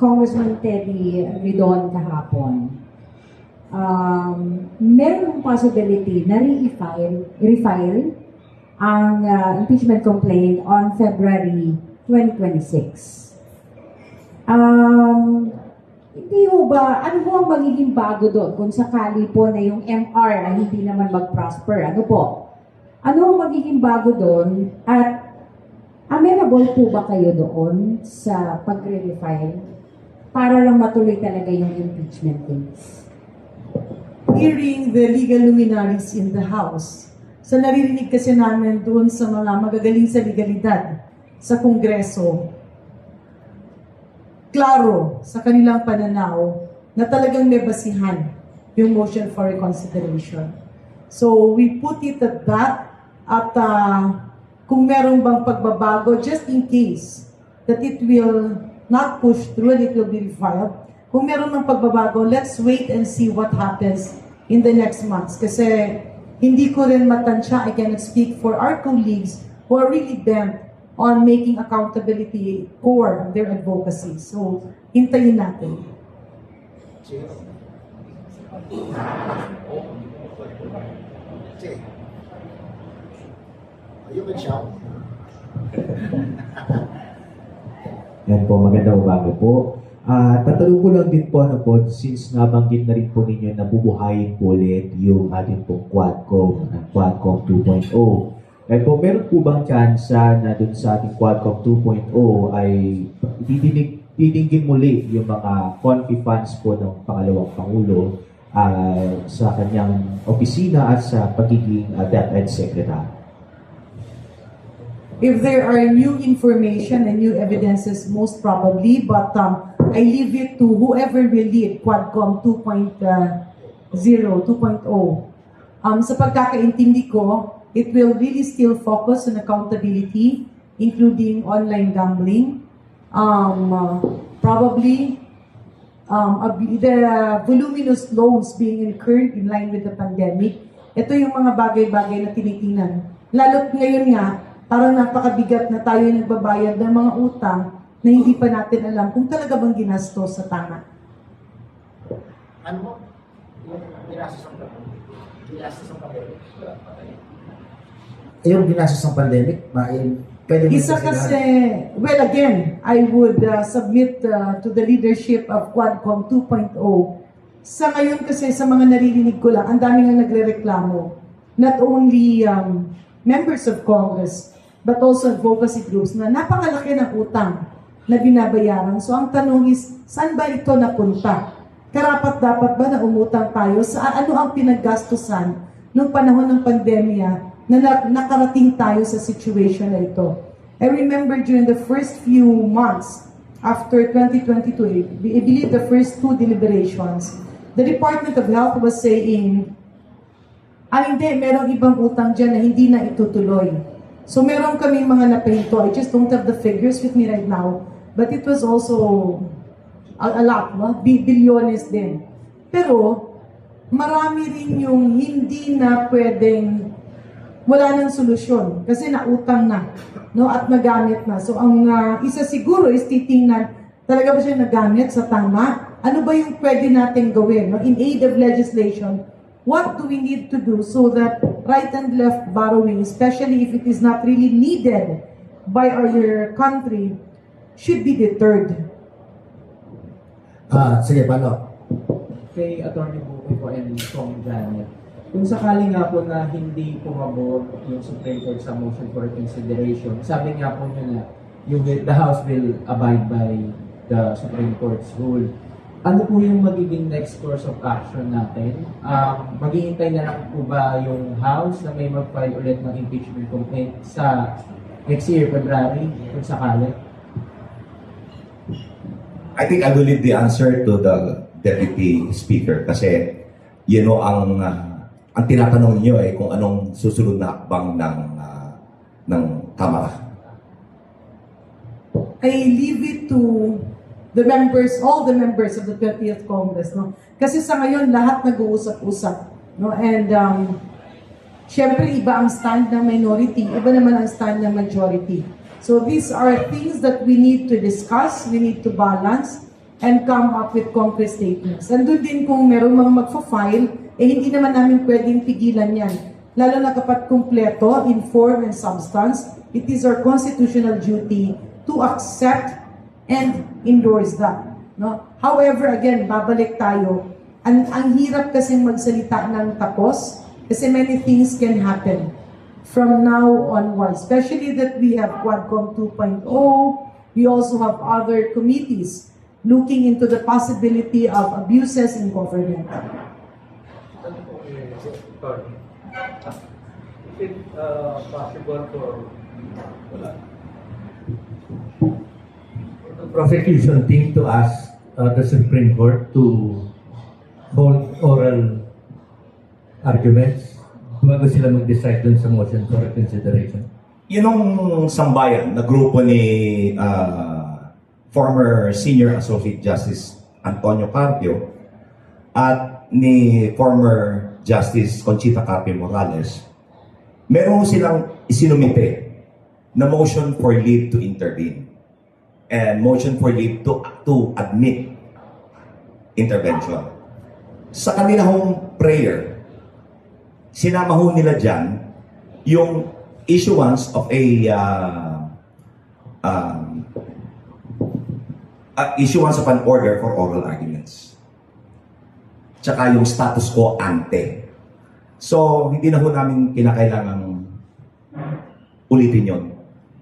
Congressman Teddy Ridon kahapon, meron possibility na refile ang impeachment complaint on February 2026. Hindi ho ba, ano ho ang magiging bago doon kung sakali po na yung MR ay hindi naman mag-prosper? Ano po? Ano ang magiging bago doon? At amenable po ba kayo doon sa pagre-refile para lang matuloy talaga yung impeachment case? Hearing the legal luminaries in the House. Sa naririnig kasi namin doon sa mga magagaling sa legalidad sa Kongreso, klaro sa kanilang pananaw na talagang may basihan yung motion for reconsideration. So we put it at that at kung meron bang pagbabago just in case that it will not push through and it will be refiled. Kung meron ng pagbabago, let's wait and see what happens in the next months. Kasi hindi ko rin matansya, I cannot speak for our colleagues who are really bent on making accountability core of their advocacy. So, hintayin natin. You can shout. Yan po, magandang umaga po. Tatanong ko lang din po, since nabanggit na rin po ninyo na bubuhayin po ulit yung ating pong Quadcom 2.0. Kaya po, meron po bang chance na dun sa ating Quadcom 2.0 ay titingin muli yung mga confi funds po ng pangalawang Pangulo sa kanyang opisina at sa pagiging DepEd Secretary? If there are new information and new evidences, most probably, but I leave it to whoever will lead Quadcom 2.0, 2.0. Sa pagkakaintindi ko, it will really still focus on accountability, including online gambling. Probably, the voluminous loans being incurred in line with the pandemic. Ito yung mga bagay-bagay na tinitingnan. Lalo't ngayon nga, parang napakabigat na tayo nagbabayad ng mga utang na hindi pa natin alam kung talaga bang ginastos sa tama. Ano mo? Yung ginastos ng pandemic? Yung ginastos ng pandemic, pwede mo Isa kasi, well again, I would submit to the leadership of Quadcom 2.0. Sa ngayon kasi, sa mga naririnig ko lang, ang dami nga nagre-reklamo. Not only members of Congress, but also advocacy groups na napakalaki ng utang na binabayaran. So ang tanong is, saan ba ito napunta? Karapat-dapat ba na umutang tayo? Sa ano ang pinaggastusan nung panahon ng pandemya na nakarating tayo sa situation na ito? I remember during the first few months after 2022, I believe the first two deliberations, the Department of Health was saying, hindi, merong ibang utang dyan na hindi na itutuloy. So meron kaming mga napahinto. I just don't have the figures with me right now. But it was also a lot, no? Bilyones din. Pero, marami rin yung hindi na pwedeng wala nang solusyon. Kasi nautang na, no? At nagamit na. So ang isa siguro is titingnan, talaga ba siya nagamit sa tama? Ano ba yung pwede natin gawin? No? In aid of legislation, what do we need to do so that right and left borrowing, especially if it is not really needed by our country, should be deterred? Sige, paano? Kay Attorney Bukoy po and Kong Janet, kung sakali nga po na hindi pumabor yung Supreme Court sa motion for reconsideration, sabi nga po nyo na the House will abide by the Supreme Court's rule. Ano po yung magiging next course of action natin? Maghihintay na lang po ba yung House na may mag-file ulit ng impeachment complaint sa next year, February, kung sakali? I think I will leave the answer to the Deputy Speaker kasi ang tinatanong niyo ay kung anong susunod na akbang ng Kamara. I leave it to the members, all the members of the 20th Congress, no? Kasi sa ngayon, lahat nag-uusap-usap, no? And, syempre, iba ang stand ng minority, iba naman ang stand ng majority. So, these are things that we need to discuss, we need to balance, and come up with concrete statements. And doon din kung meron mga magfa-file, hindi naman namin pwedeng pigilan yan. Lalo na kapag kumpleto, in form and substance, it is our constitutional duty to accept and endorse that. No? However, again, babalik tayo. Ang hirap kasing magsalita ng tapos kasi many things can happen from now onward. Especially that we have Quadcom 2.0. We also have other committees looking into the possibility of abuses in government. Is it possible for the prosecution team to ask the Supreme Court to hold oral arguments bago sila mag-decide dun sa motion for reconsideration? Yun sambayan na grupo ni former Senior Associate Justice Antonio Carpio at ni former Justice Conchita Carpio Morales, meron silang isinumite na motion for leave to intervene and motion for leave to admit intervention. Sa kanila hong prayer, sinama ho nila dyan yung issuance of issuance of an order for oral arguments. Tsaka yung status quo ante. So, hindi na ho namin kinakailangang ulitin yon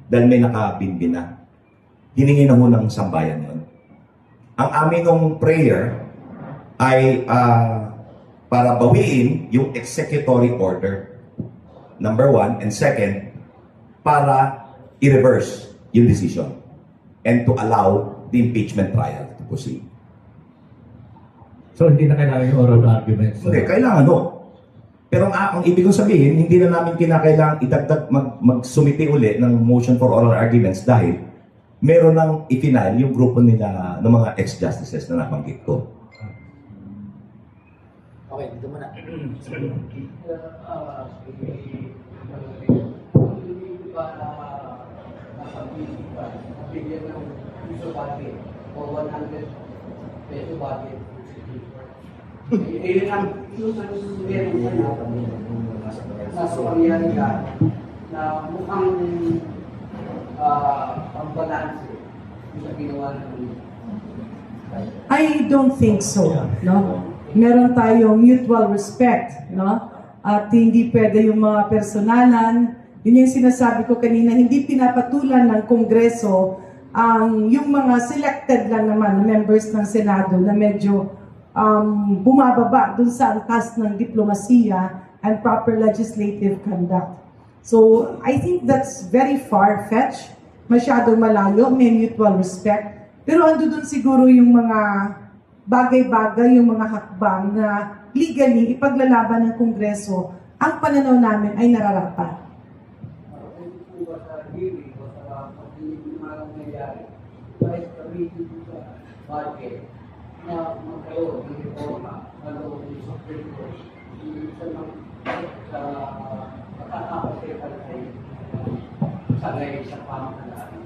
dahil may nakabinbin na. Hiningi na ho ng sambayan yon. Ang amin ng prayer ay para bawiin yung executory order, number 1, and second, para i-reverse yung decision and to allow the impeachment trial to proceed. So hindi na kailangan yung oral arguments. Hindi, kailangan no. Pero ang ibig kong sabihin, hindi na namin kinakailangan idagdag magsumiti uli ng motion for oral arguments dahil meron ng ifinal yung grupo nila ng mga ex-justices na nabanggit ko. Okay, dito muna. Bigyan ng piso budget o 100 peso budget. Ayun ang meron nasa pangyarihan na mukhang pambalanse sa ginawa ng I don't think so, no? Meron tayong mutual respect, no? At hindi pwede yung mga personalan. Yun yung sinasabi ko kanina, hindi pinapatulan ng Kongreso ang yung mga selected lang naman members ng Senado na medyo bumababa dun sa angkas ng diplomasiya and proper legislative conduct. So, I think that's very far-fetched, masyadong malayo, may mutual respect. Pero ando dun siguro yung mga bagay-bagay, yung mga hakbang na legally ipaglalaban ng Kongreso, ang pananaw namin ay nararapat. budget na magkaroon ng reforma ng Supreme Court sa makakapagpapal ay sanay sa pamahalaan.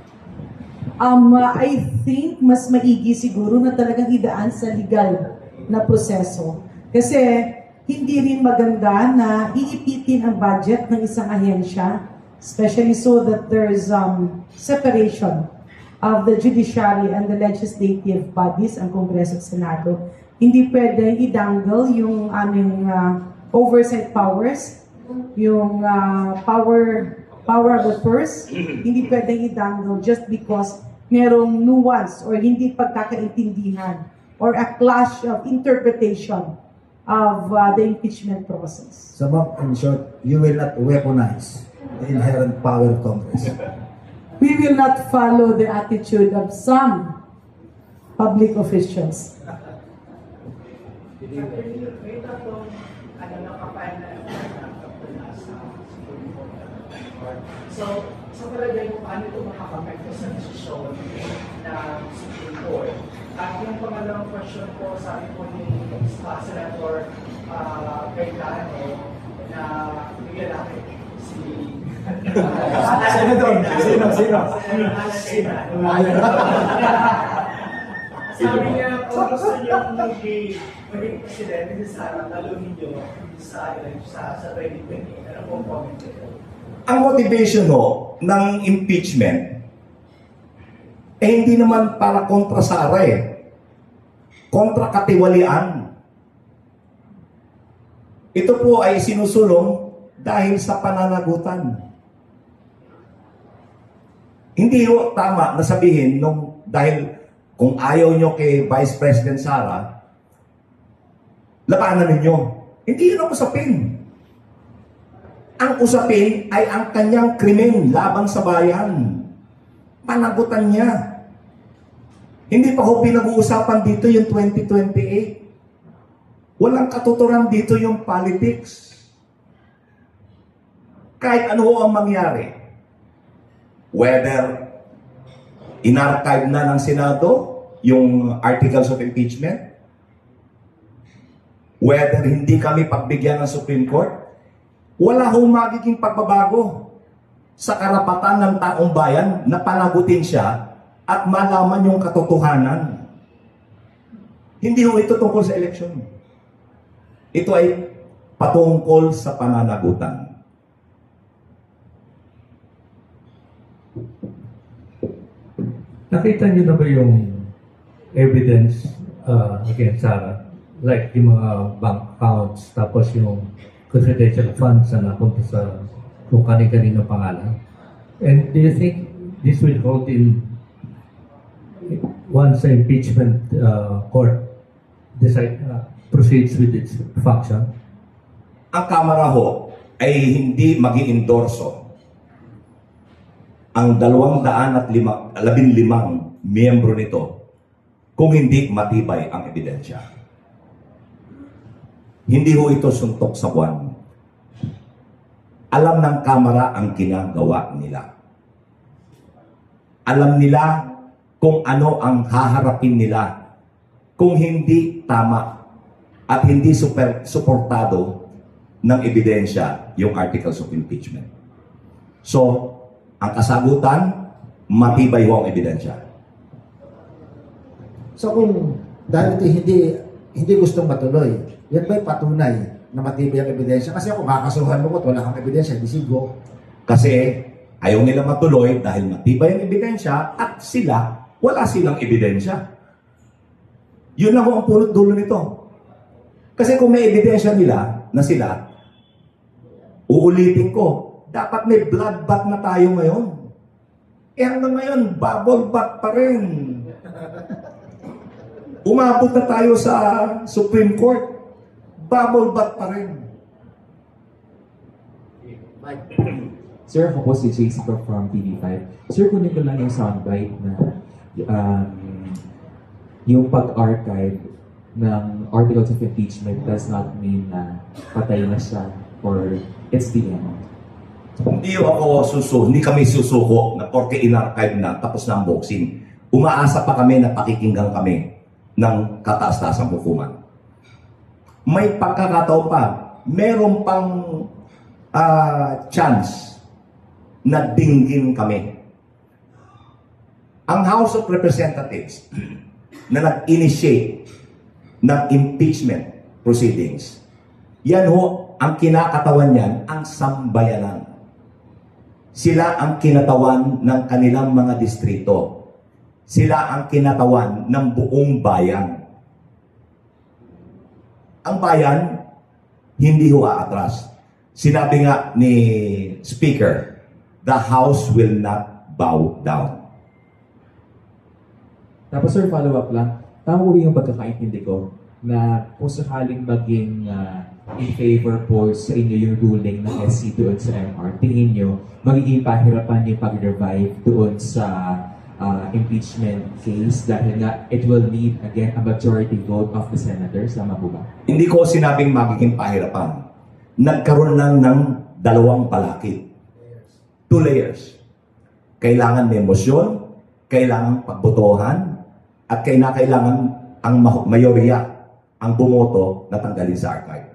I think mas maigi siguro na talagang idaan sa legal na proseso. Kasi hindi rin maganda na iipitin ang budget ng isang ahensya, especially so that there's separation of the judiciary and the legislative bodies, ang Kongreso at Senado. Hindi pwedeng idangle yung aming oversight powers, yung power of the purse, hindi pwedeng idangle just because merong nuance or hindi pagkakaintindihan or a clash of interpretation of the impeachment process. So ma'am, in short, you will not weaponize the inherent power of Congress. We will not follow the attitude of some public officials. May tatlong kapal na sa Supreme Court. So, sa palagay mo, paano ito makakapekto sa desisyon ng Supreme Court? At yung pangalawang question ko, sabi po ni Senator Cayetano na bigyan natin si Sino? Sabi niya, kung gusto niyo maging presidente ni Sara, talunin niyo sa 2020. Ano pong comment niyo? Ang motivation ho ng impeachment hindi naman para kontra Sara kontra katiwalian. Ito po ay sinusulong dahil sa pananagutan. Hindi ho tama na sabihin dahil kung ayaw nyo kay Vice President Sara, labanan ninyo. Hindi yun ang usapin. Ang usapin ay ang kanyang krimen laban sa bayan. Panagutan niya. Hindi pa ho pinag-uusapan dito yung 2028. Walang katuturan dito yung politics. Kahit ano ho ang mangyari, whether in-archive na ng Senado yung articles of impeachment, whether hindi kami pagbigyan ng Supreme Court, wala hong magiging pagbabago sa karapatan ng taong bayan na panagutin siya at malaman yung katotohanan. Hindi ho ito tungkol sa eleksyon. Ito ay patungkol sa pananagutan. Nakita niyo na ba yung evidence against Sarah? Like yung mga bank accounts, tapos yung confidential funds na napunta sa kung kani-kanino pangalan. And do you think this will hold in once the impeachment court proceeds with its function? Ang Kamara ho ay hindi mag-i-endorso ang 215 miyembro nito kung hindi matibay ang ebidensya. Hindi ho ito suntok sa buwan. Alam ng Kamara ang ginagawa nila. Alam nila kung ano ang haharapin nila kung hindi tama at hindi suportado ng ebidensya yung articles of impeachment. So, ang kasagutan, matibay ho ang ebidensya. So kung dahil ito hindi gustong matuloy, yan ba'y patunay na matibay ang ebidensya? Kasi kung kakasuhan mo ko at wala kang ebidensya, hindi sigo. Kasi ayaw nila matuloy dahil matibay ang ebidensya at wala silang ebidensya. Yun lang ho ang punot dulo nito. Kasi kung may ebidensya nila na sila, uulitin ko, dapat may bloodbath na tayo ngayon. Eh hanggang ngayon, bubble bath pa rin. Umabot na tayo sa Supreme Court, bubble bath pa rin. Sir, ako po si JC from TV5. Sir, kunin ko lang yung soundbite na yung pag-archive ng articles of impeachment does not mean na patay na siya or it's the end. Hindi kami susuko na porke in-archive na tapos na ang boxing. Umaasa pa kami na pakikinggan kami ng kataas-taasang hukuman. May pagkakataon pa, meron pang chance na dinggin kami. Ang House of Representatives na nag-initiate ng impeachment proceedings, yan ho, ang kinakatawan niyan, ang sambayanan. Sila ang kinatawan ng kanilang mga distrito. Sila ang kinatawan ng buong bayan. Ang bayan, hindi ho aatras. Sinabi nga ni Speaker, the House will not bow down. Tapos sir, follow up lang. Tama po yung pagkakaintindi ko na kung sakaling maging in favor po sa inyo yung ruling ng SC doon sa MR, tingin nyo, magiging pahirapan yung pag-revive doon sa impeachment case dahil nga it will need again a majority vote of the senators. Tama po ba? Hindi ko sinabing magiging pahirapan. Nagkaroon lang ng dalawang balakid. 2 layers. Kailangan may emosyon, kailangan pagbotohan, at kailangan ang mayorya ang bumoto na tanggalin sa archive.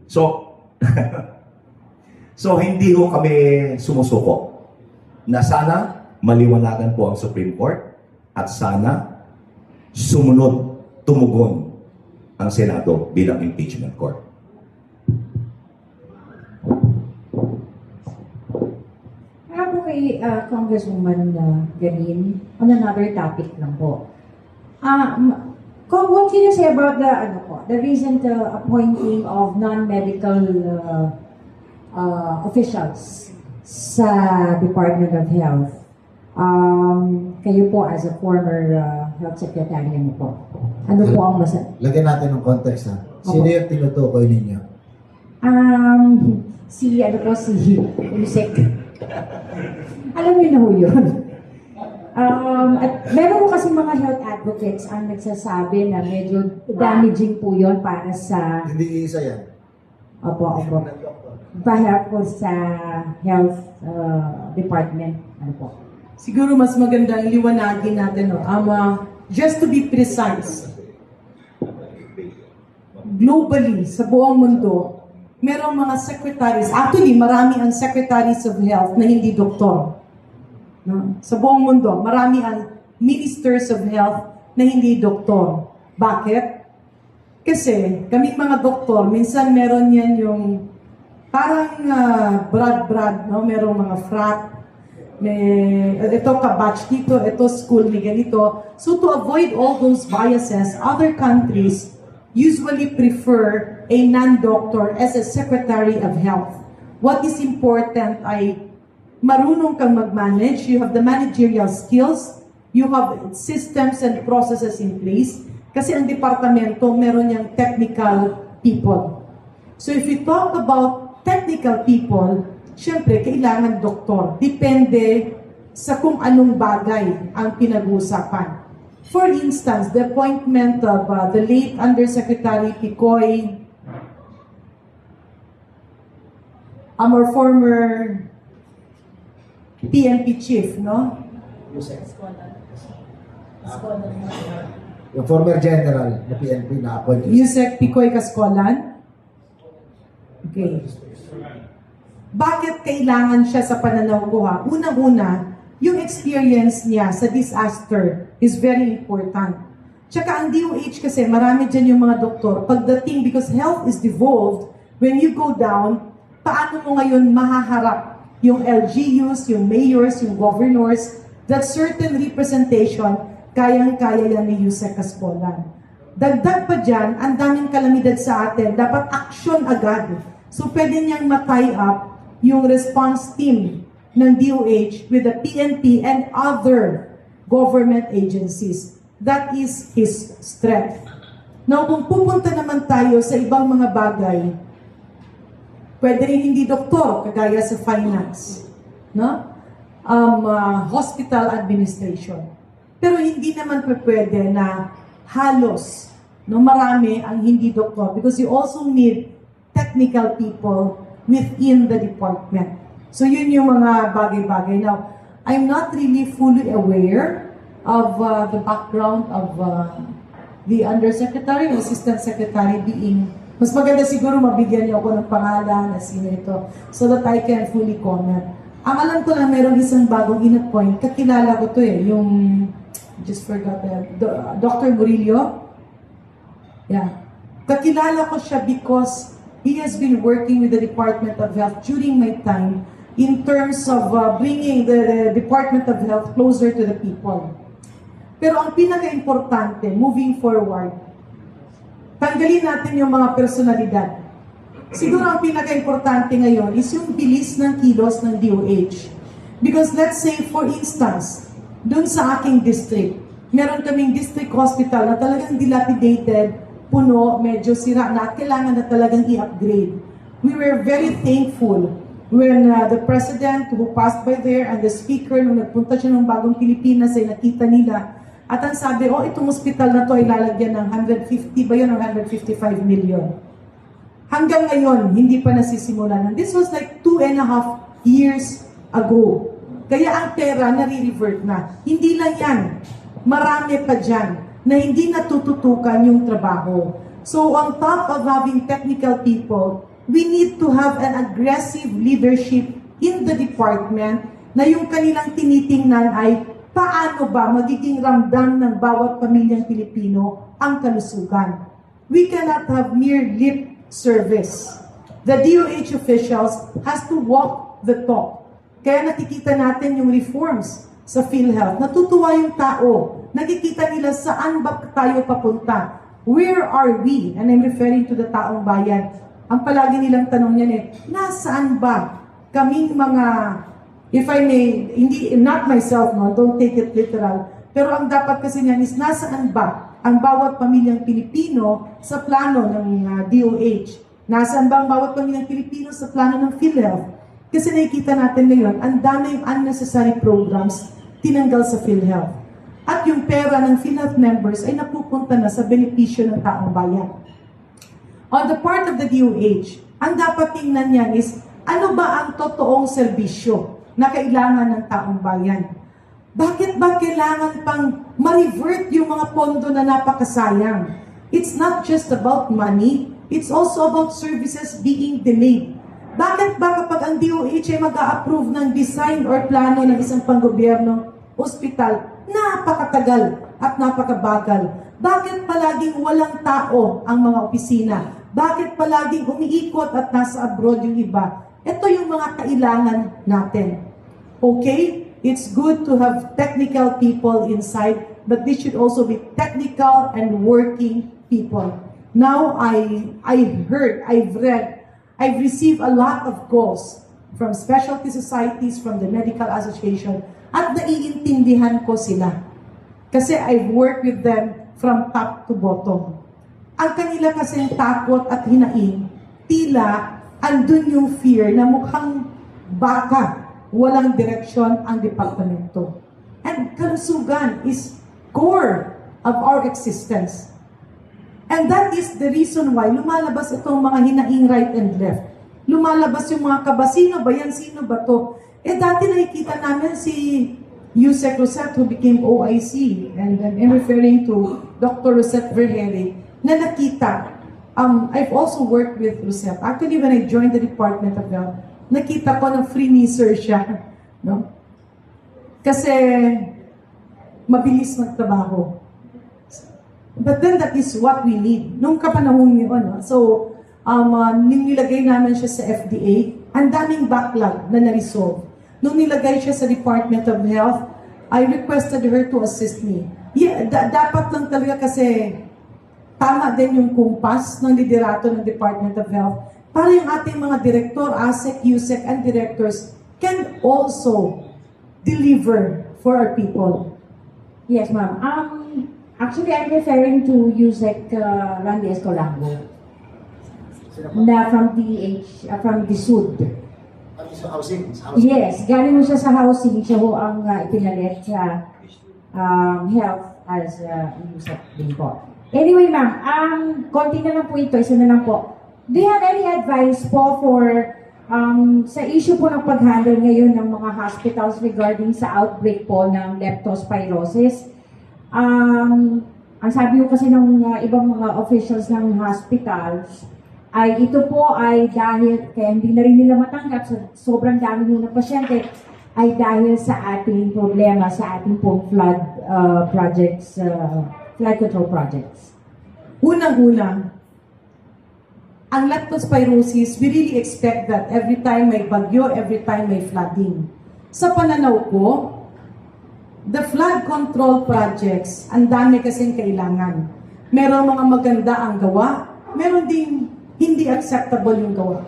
So hindi ho kami sumusuko na sana maliwanagan po ang Supreme Court at sana tumugon ang Senado bilang impeachment court. Ako kay Congresswoman Garin, on another topic lang po. What can you say about the recent appointing of non-medical officials sa Department of Health? Kayo po as a former health secretary, ano po? Ano po ang Lagyan natin ng context ha. Sino yung tinutukoy ninyo? Si Ulisek. Alam niyo na ho yun. At meron po kasi mga health advocates ang nagsasabi na medyo damaging po yun para sa... Hindi isa yan. Opo. Para po sa health department. Ano po? Siguro mas magandang liwanagin natin, no? Just to be precise, globally, sa buong mundo, merong mga secretaries, actually marami ang secretaries of health na hindi doktor. No? Sa buong mundo, marami ang ministers of health na hindi doktor. Bakit? Kasi kami mga doktor, minsan meron yan yung parang brad-brad, no? Merong mga frat, ito kabatch dito, ito school ni ganito. So to avoid all those biases, other countries usually prefer a non-doctor as a secretary of health. What is important ay marunong kang mag-manage, you have the managerial skills, you have systems and processes in place, kasi ang departamento meron niyang technical people. So if we talk about technical people, syempre kailangan doktor. Depende sa kung anong bagay ang pinag-uusapan. For instance, the appointment of the late Undersecretary Picoy, our former PNP chief, no? Yung former general na PNP na appointed. Yusek Picoy Cascolan. Okay. Bakit kailangan siya sa pananaw ko ha? Unang-una, yung experience niya sa disaster is very important. Tsaka ang DOH kasi, marami dyan yung mga doktor. Pagdating, because health is devolved, when you go down, paano mo ngayon mahaharap yung LGUs, yung mayors, yung governors, that certain representation, kayang-kaya yan ni Yusek Cascolan. Dagdag pa dyan, ang daming kalamidad sa atin, dapat action agad. So pwede niyang ma-tie up yung response team ng DOH with the PNP and other government agencies. That is his strength. Now, kung pupunta naman tayo sa ibang mga bagay, pwede rin hindi doktor, kagaya sa finance, no? Hospital administration. Pero hindi naman pwede na halos, no, marami ang hindi doktor because you also need technical people within the department. So yun yung mga bagay-bagay. Now, I'm not really fully aware of the background of the undersecretary or assistant secretary being, mas maganda siguro mabigyan niyo ako ng pangalan na sino ito so that I can fully comment. Ang alam ko lang, meron isang bagong in-appoint, kakilala ko to yung, just forgot that, Dr. Murillo. Yeah. Kakilala ko siya because he has been working with the Department of Health during my time in terms of bringing the Department of Health closer to the people. Pero ang pinaka-importante, moving forward, tanggalin natin yung mga personalidad. Siguro ang pinaka-importante ngayon is yung bilis ng kilos ng DOH. Because let's say, for instance, dun sa aking district, meron kaming district hospital na talagang dilapidated, puno, medyo sira na at kailangan na talagang i-upgrade. We were very thankful when the president who passed by there and the speaker, nung nagpunta siya ng bagong Pilipinas ay nakita nila. At ang sabi, itong hospital na to ay lalagyan ng 150 ba yun o 155 million. Hanggang ngayon, hindi pa nasisimulan. And this was like 2.5 years ago. Kaya ang pera nare-revert na. Hindi lang yan. Marami pa dyan na hindi natututukan yung trabaho. So on top of having technical people, we need to have an aggressive leadership in the department na yung kanilang tinitingnan ay paano ba magiging ramdam ng bawat pamilyang Pilipino ang kalusugan. We cannot have mere lip service. The DOH officials has to walk the talk. Kaya nakikita natin yung reforms sa PhilHealth. Natutuwa yung tao. Nakikita nila saan ba tayo papunta. Where are we? And I'm referring to the taong bayan. Ang palagi nilang tanong niyan nasaan ba kaming mga, if I may, hindi, not myself, no, don't take it literal, pero ang dapat kasi niyan is nasaan ba ang bawat pamilyang Pilipino sa plano ng DOH? Nasaan ba ang bawat pamilyang Pilipino sa plano ng PhilHealth? Kasi nakikita natin ngayon, ang daming unnecessary programs tinanggal sa PhilHealth. At yung pera ng PhilHealth members ay napupunta na sa benepisyo ng taong bayan. On the part of the DOH, ang dapat tingnan niyan is, ano ba ang totoong serbisyo na kailangan ng taong bayan? Bakit ba kailangan pang ma-revert yung mga pondo na napakasayang? It's not just about money. It's also about services being delayed. Bakit ba kapag ang DOH ay mag-a-approve ng design or plano ng isang panggobyerno ospital, napakatagal at napakabagal? Bakit palaging walang tao ang mga opisina? Bakit palaging umiikot at nasa abroad yung iba? Ito yung mga kailangan natin. Okay? It's good to have technical people inside, but this should also be technical and working people. Now, I've read, I've received a lot of calls from specialty societies, from the medical association, at naiintindihan ko sila. Kasi I've worked with them from top to bottom. Ang kanila kasing takot at hinaing, tila andun yung fear na mukhang baka walang direksyon ang departamento. And kalusugan is core of our existence. And that is the reason why lumalabas itong mga hinaing right and left. Lumalabas yung mga kabasino ba yan? Sino ba to? Eh dati nakikita namin si Yusek Rosette who became OIC, and I'm referring to Dr. Rosette Vergere, na nakita. I've also worked with Rosette. Actually, when I joined the Department of Health, nakita ko na freelancer siya. No? Kasi mabilis magtrabaho. But then that is what we need. Nung kapanahon yun, so nilagay namin siya sa FDA, ang daming backlog na na-resolve. Nung nilagay siya sa Department of Health, I requested her to assist me. Yeah, dapat lang talaga kasi tama din yung kumpas ng liderato ng Department of Health para yung ating mga direktor, ASEC, USEC, and directors can also deliver for our people. Yes, ma'am. Actually, I'm referring to Yusek Randy Escolango na from the SUD. Sa housing. Yes, galing mo siya sa housing. Siya ho ang ipinalit sa health as Yusek din po. Anyway, ma'am, konti na lang po ito. Isa na lang po. Do you have any advice po for sa issue po ng pag-handle ngayon ng mga hospitals regarding sa outbreak po ng leptospirosis? Ang sabi ko kasi ng ibang mga officials ng hospitals ay ito po ay dahil, kaya hindi na rin nila matanggap sa sobrang dami ng pasyente, ay dahil sa ating problema, sa ating pong flood projects, flood control projects. Unang-una, ang leptospirosis, we really expect that every time may bagyo, every time may flooding. Sa pananaw ko, the flood control projects, ang dami kasing kailangan. Meron mga maganda ang gawa, meron din hindi acceptable yung gawa.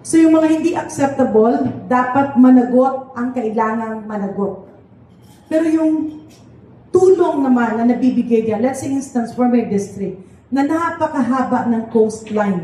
So yung mga hindi acceptable, dapat managot ang kailangang managot. Pero yung tulong naman na nabibigay diyan, let's say instance for my district, na napakahaba ng coastline.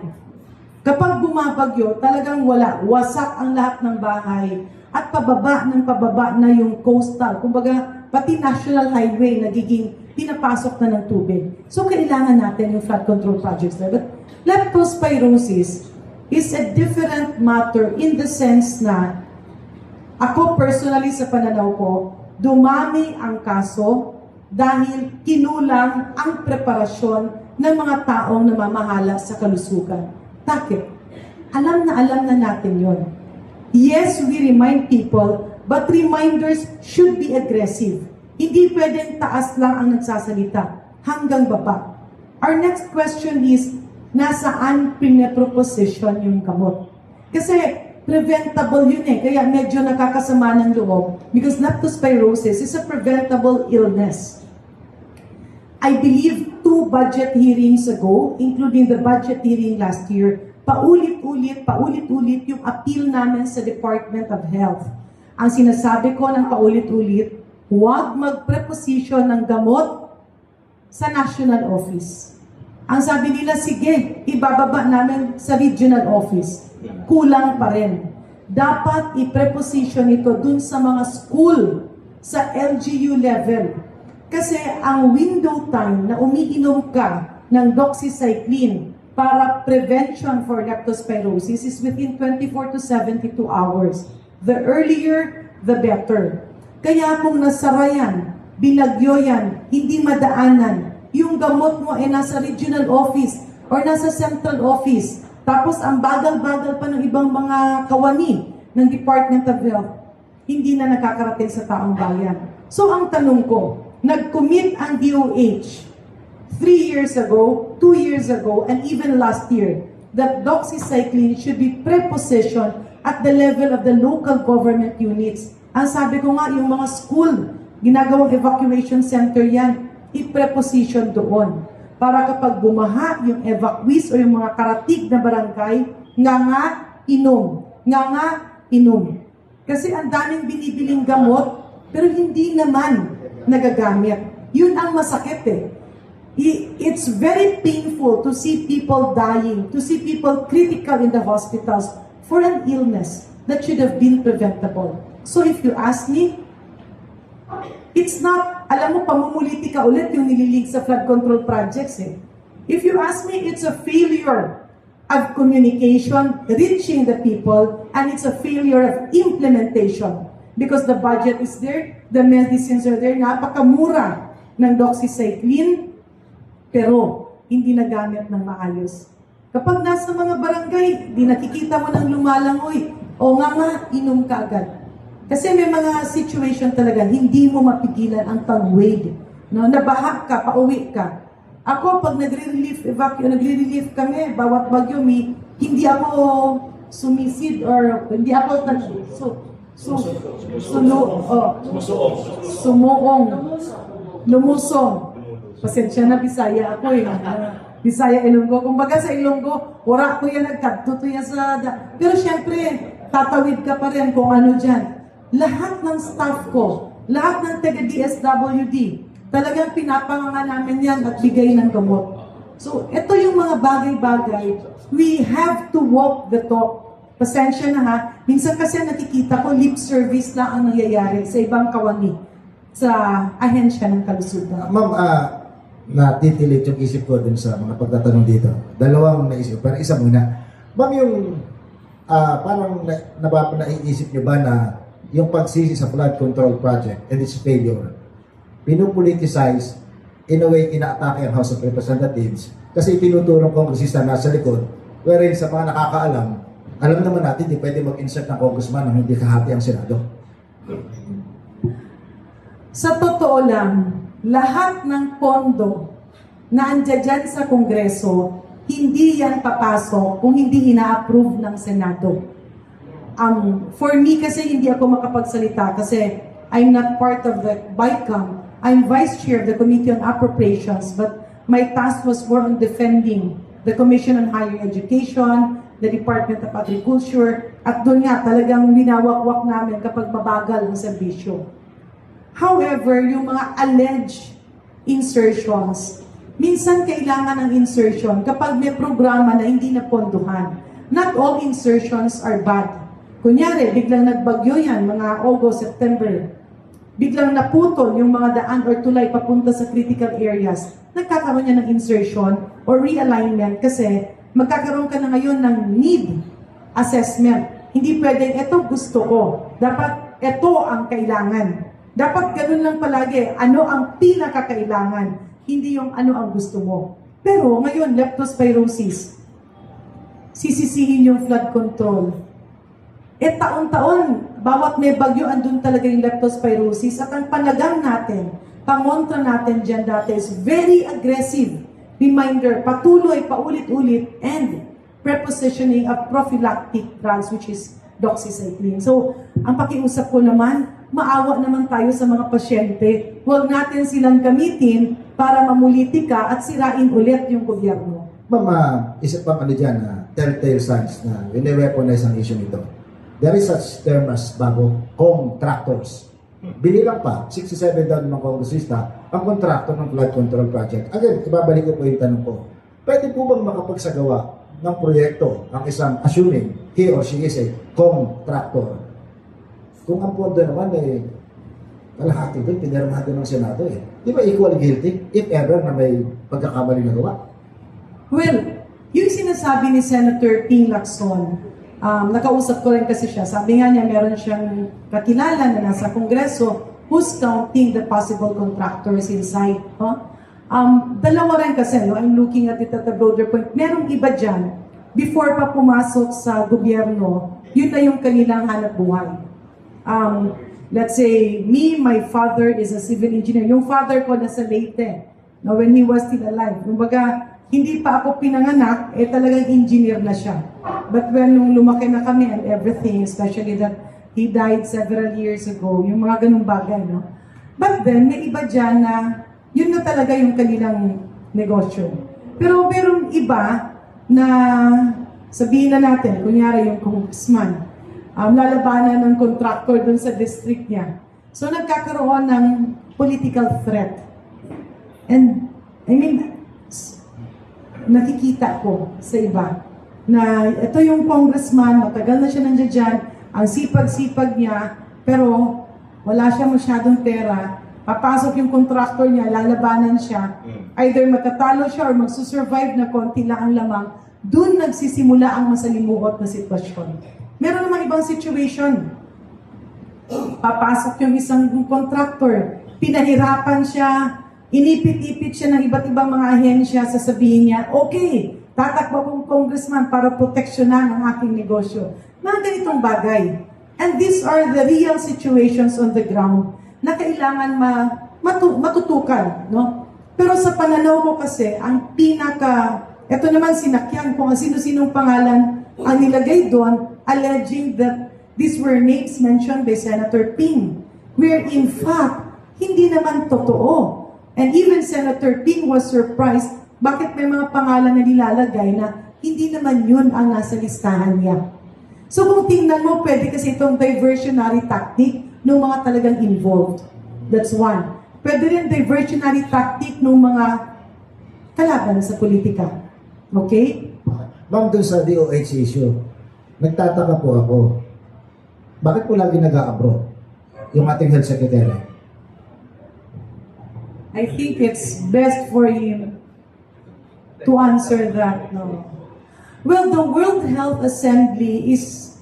Kapag bumabagyo, talagang wala. Wasak ang lahat ng bahay at pababa na yung coastal. Kumbaga, pati national highway nagiging pinapasok na ng tubig. So, kailangan natin yung flood control projects na. But leptospirosis is a different matter in the sense na ako personally sa pananaw ko, dumami ang kaso dahil kinulang ang preparasyon ng mga taong namamahala sa kalusugan. Bakit? Alam na natin yon. Yes, we remind people, but reminders should be aggressive. Hindi pwedeng taas lang ang nagsasalita hanggang baba. Our next question is, nasaan pinaproposition yung gamot? Kasi preventable yun eh, kaya medyo nakakasama ng loob because leptospirosis is a preventable illness. I believe 2 budget hearings ago, including the budget hearing last year, paulit-ulit yung appeal namin sa Department of Health. Ang sinasabi ko ng paulit-ulit, huwag mag-preposition ng gamot sa national office. Ang sabi nila, sige, ibababa namin sa regional office. Kulang pa rin. Dapat i-preposition ito dun sa mga school, sa LGU level. Kasi ang window time na umiinom ka ng doxycycline para prevention for leptospirosis is within 24 to 72 hours. The earlier, the better. Kaya kung nasara yan, binagyo yan, hindi madaanan, yung gamot mo ay nasa regional office, or nasa central office. Tapos ang bagal-bagal pa ng ibang mga kawani ng Department of Health, hindi na nakakarating sa taong bayan. So ang tanong ko, nag-commit ang DOH 3 years ago, 2 years ago, and even last year, that doxycycline should be prepositioned at the level of the local government units. Ang sabi ko nga, yung mga school, ginagawang evacuation center yan, i-preposition doon. Para kapag bumaha yung evacuees o yung mga karatig na barangay, nga inom. Nga inom. Kasi ang daming binibiling gamot, pero hindi naman nagagamit. Yun ang masakit eh. It's very painful to see people dying, to see people critical in the hospitals for an illness that should have been preventable. So if you ask me, it's not, alam mo, pamumulitika ulit yung nililig sa flood control projects eh. If you ask me, it's a failure of communication, reaching the people, and it's a failure of implementation. Because the budget is there, the medicines are there, napakamura ng doxycycline, pero hindi nagamit ng maayos. Kapag nasa mga barangay, di nakikita mo ng lumalangoy, o nga, inom ka agad. Kasi may mga situation talaga, hindi mo mapigilan ang pag-wade. No? Nabaha ka, pauwi ka. Ako, pag nagre-relief kami, bawat bagyo, hindi ako sumisid or hindi ako lumusong. Pasensya na, Bisaya ako eh. Bisaya, Ilonggo. Kumbaga sa Ilonggo, wala ko yan, nagkadto yan sa... Pero syempre, tatawid ka pa rin kung ano dyan. Lahat ng staff ko, lahat ng taga-DSWD, talagang pinapanganga namin yan at bigay ng gamot. So, ito yung mga bagay-bagay. We have to walk the talk. Pasensya na ha. Minsan kasi nakikita ko, lip service lang ang nangyayari sa ibang kawani sa ahensya ng kalusugan. Ma'am, natitilit yung isip ko dun sa mga pagtatanong dito. Dalawang naisip, pero isa muna. Ma'am, yung parang naiisip niyo ba na yung pagsisi sa flood control project and its failure, pinupoliticize, in a way, inaatake ang House of Representatives kasi tinutulong kongresista nasa likod, wherein sa mga nakakaalam, alam naman natin, di pwede mag-insert ng congressman nang hindi kahati ang Senado. Sa totoo lang, lahat ng pondo na andyan sa Kongreso, hindi yan papasok kung hindi ina-approve ng Senado. For me kasi hindi ako makapagsalita kasi I'm not part of the BICAM. I'm Vice Chair of the Committee on Appropriations, but my task was more on defending the Commission on Higher Education, the Department of Agriculture, at doon nga talagang winawakwak namin kapag mabagal ang serbisyo. However, yung mga alleged insertions, minsan kailangan ng insertion kapag may programa na hindi napondohan. Not all insertions are bad. Kunyari, biglang nagbagyo yan, mga August, September. Biglang naputol yung mga daan or tulay papunta sa critical areas. Nagkakaroon niya ng insertion or realignment kasi magkakaroon ka na ngayon ng need assessment. Hindi pwedeng, ito gusto ko. Dapat, ito ang kailangan. Dapat ganun lang palagi, ano ang pinakakailangan, hindi yung ano ang gusto mo. Pero ngayon, leptospirosis, sisisihin yung flood control. Taon-taon, bawat may bagyo, andun talaga yung leptospirosis. At ang panagang natin, pangontra natin dyan dati is very aggressive. Reminder, patuloy, paulit-ulit, and prepositioning of prophylactic drugs, which is doxycycline. So, ang pakiusap ko naman, maawa naman tayo sa mga pasyente. Huwag natin silang gamitin para mamulitika at sirain ulit yung gobyerno. Ma'am, isa pang ano dyan, telltale signs na wini-weaponize ang issue nito. There is such term as contractors. Binilang pa, 67 daw ng mga kongresista, ang contractor ng flood control project. Again, ibabalik ko po yung tanong ko. Pwede po bang makapagsagawa ng proyekto ang isang, assuming he or she is a contractor? Kung ang pondo naman eh, kalahati doon, pinirmahan doon ng Senado eh. Di ba equally guilty if ever na may pagkakamali na gawa? Well, yung sinasabi ni Senator Ping Lacson, nakausap ko rin kasi siya. Sabi nga niya, meron siyang kakilala na nasa Kongreso who's counting the possible contractors inside. Huh? Dalawa rin kasi, no? I'm looking at it at a broader point. Merong iba dyan, before pa pumasok sa gobyerno, yun na yung kanilang hanap buhay. Let's say, my father is a civil engineer. Yung father ko nasa Leyte, no, when he was still alive. Kumbaga, hindi pa ako pinanganak, talagang engineer na siya. But when nung lumaki na kami and everything, especially that he died several years ago, yung mga ganung bagay, no? But then, may iba dyan na, yun na talaga yung kanilang negosyo. Pero merong iba na, sabihin na natin, kunyari yung congressman, lalabanan ng contractor dun sa district niya. So, nagkakaroon ng political threat. And, I mean, nakikita ko sa iba na ito yung congressman, matagal na siya nandiyan dyan, ang sipag-sipag niya, pero wala siya masyadong pera, papasok yung contractor niya, lalabanan siya, either matatalo siya or magsusurvive na konti lang ang lamang, dun nagsisimula ang masalimuot na sitwasyon. Meron namang ibang situation. Papasok yung isang contractor, pinahirapan siya, inipit-ipit siya ng iba't ibang mga ahensya, sasabihin niya, okay, tatakbo kong congressman para proteksyonan ang aking negosyo. Mga ganitong bagay. And these are the real situations on the ground na kailangan matutukan. No? Pero sa pananaw ko kasi, ang ito naman sinakyan kung sino-sinong pangalan ang nilagay doon, alleging that these were names mentioned by Senator Ping, where in fact, hindi naman totoo. And even Senator Ping was surprised bakit may mga pangalan na nilalagay na hindi naman yun ang nasa listahan niya. So kung tingnan mo, pwede kasi itong diversionary tactic ng mga talagang involved. That's one. Pwede rin diversionary tactic ng mga kalaban sa politika. Okay? Ma'am, dun sa DOH issue, nagtataka po ako, bakit po lagi nag-a-abroad yung ating health secretary? I think it's best for him to answer that. No. Well, the World Health Assembly is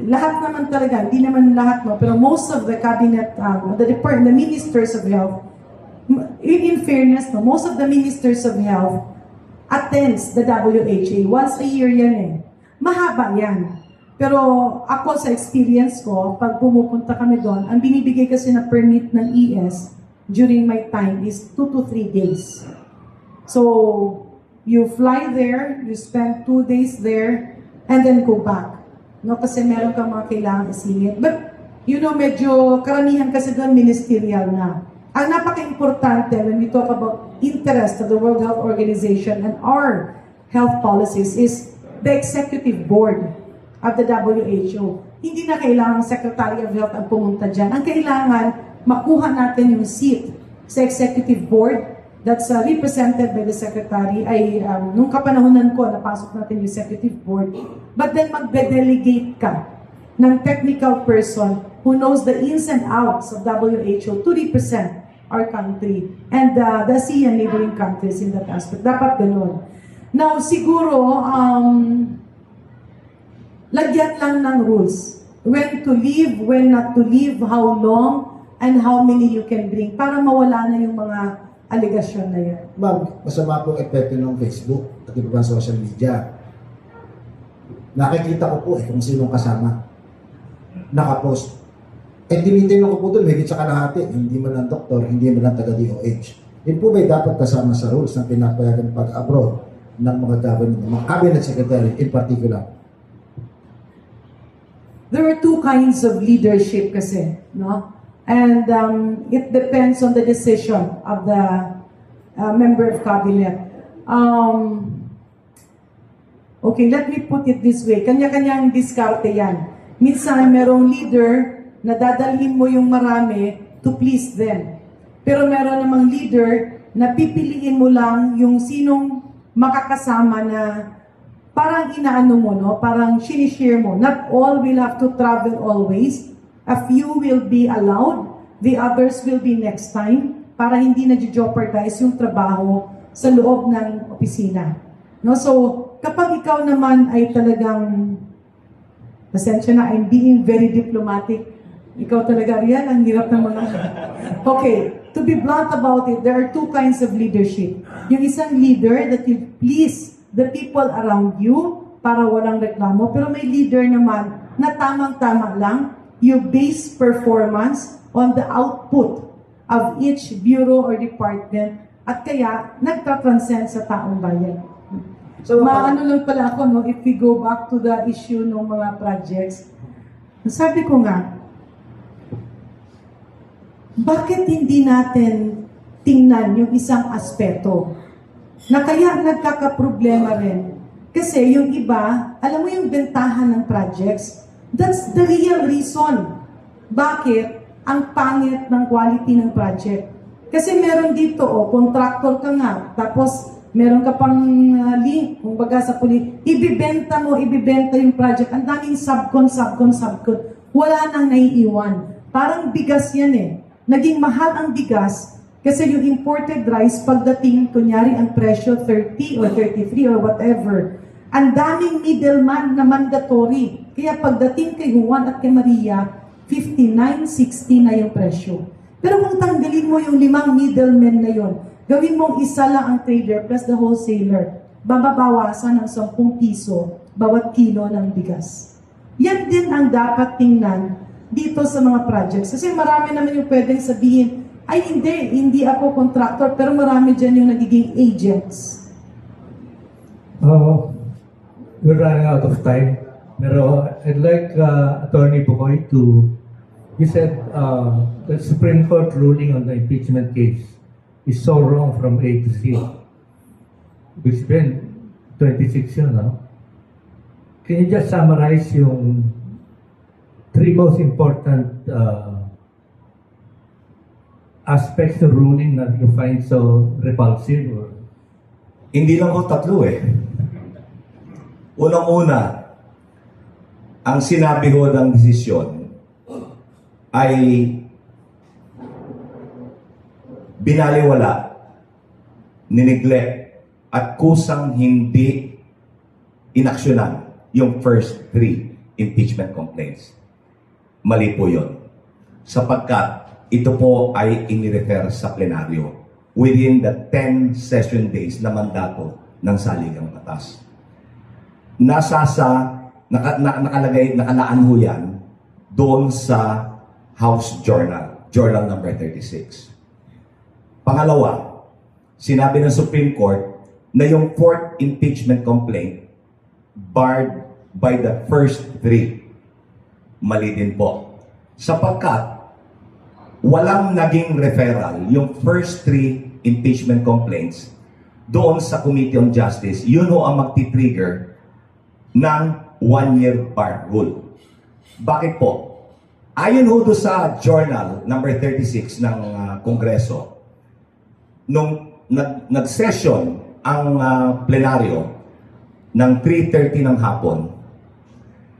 lahat naman talaga, hindi naman lahat, no, pero most of the cabinet, the ministers of health, in fairness, no, most of the ministers of health attends the WHA. Once a year yan eh. Mahaba yan. Pero ako sa experience ko, pag pumupunta kami doon, ang binibigay kasi na permit ng ES during my time is 2 to 3 days. So, you fly there, you spend 2 days there, and then go back. No, kasi meron kang mga kailangan isingit. But, you know, medyo karamihan kasi doon ministerial na. Ang napaka-importante when we talk about interest of the World Health Organization and our health policies is the executive board of the WHO. Hindi na kailangan Secretary of Health ang pumunta dyan. Ang kailangan, makuha natin yung seat sa executive board that's represented by the Secretary. Nung kapanahonan ko, napasok natin yung executive board. But then magde-delegate ka ng technical person who knows the ins and outs of WHO to represent our country and the ASEAN neighboring countries in that aspect. Dapat ganun. Now, siguro, lagyan lang ng rules. When to leave, when not to leave, how long, and how many you can bring para mawala na yung mga aligasyon na yan. Ma'am, masama po epekto ng Facebook at iba pang social media. Nakikita ko po kung sinong kasama. Nakapost. Tinitingnan ko po doon, higit sa kalahati, hindi man lang doktor, hindi man lang taga-DOH. Yun po ba'y dapat kasama sa rules na pinapayagan pag-abroad ng mga government, mga cabinet secretary in particular? There are two kinds of leadership kasi, no? And it depends on the decision of the member of cabinet. Okay, let me put it this way. Kanya-kanyang diskarte yan. Minsan, merong leader na dadalhin mo yung marami to please them. Pero meron namang leader na pipiliin mo lang yung sinong makakasama na parang inaano mo, no? Parang sinishare mo. Not all will have to travel always. A few will be allowed. The others will be next time para hindi na-jeopardize yung trabaho sa loob ng opisina. No? So, kapag ikaw naman ay talagang, pasensya na, I'm being very diplomatic. Ikaw talaga, Rian, ang hirap ng mga... Okay, to be blunt about it, there are two kinds of leadership. Yung isang leader that you please the people around you para walang reklamo, pero may leader naman na tamang-tama lang, you base performance on the output of each bureau or department at kaya nagtatranscend sa taong bayan. So, Maano lang pala ako, no, if we go back to the issue ng mga projects, sabi ko nga, bakit hindi natin tingnan yung isang aspeto na kaya nagkakaproblema rin? Kasi yung iba, alam mo yung bentahan ng projects, that's the real reason. Bakit ang pangit ng quality ng project? Kasi meron dito, contractor ka nga, tapos meron ka pang link, kumbaga sa ibibenta yung project, ang daming subcon. Wala nang naiiwan. Parang bigas yan eh. Naging mahal ang bigas kasi yung imported rice, pagdating, kunyari, ang presyo 30 or 33 or whatever, ang daming middleman na mandatory. Kaya pagdating kay Juan at kay Maria, 59, 60 na yung presyo. Pero kung tanggalin mo yung 5 middlemen na yon, gawin mong isa lang ang trader plus the wholesaler, bababawasan ng 10 piso bawat kilo ng bigas. Yan din ang dapat tingnan dito sa mga projects. Kasi marami naman yung pwedeng sabihin, ay hindi ako contractor, pero marami dyan yung nagiging agents. We're running out of time. Pero I'd like Attorney Bukoy to, you said the Supreme Court ruling on the impeachment case is so wrong from A to Z. It's been 26 yun, no? Can you just summarize yung 3 most important aspects of ruling that you find so repulsive? Or? Hindi lang ko 3 eh. Unang-una, ang sinabi ko ng desisyon ay binaliwala, nineglect, at kusang hindi inaksyonan yung first 3 impeachment complaints. Mali po yun. Sapagkat ito po ay inirefer sa plenaryo within the 10 session days na mandato ng saligang batas. Nakalaan ho yan doon sa House Journal, Journal number 36. Pangalawa, sinabi ng Supreme Court na yung 4th impeachment complaint barred by the first 3. Mali din po. Sapagkat walang naging referral yung first 3 impeachment complaints doon sa Committee on Justice. Yun ho ang magti-trigger ng 1-year bar rule. Bakit po? Ayon ho doon sa Journal number 36 ng Kongreso, nung nag-session ang plenaryo ng 3:30 ng hapon,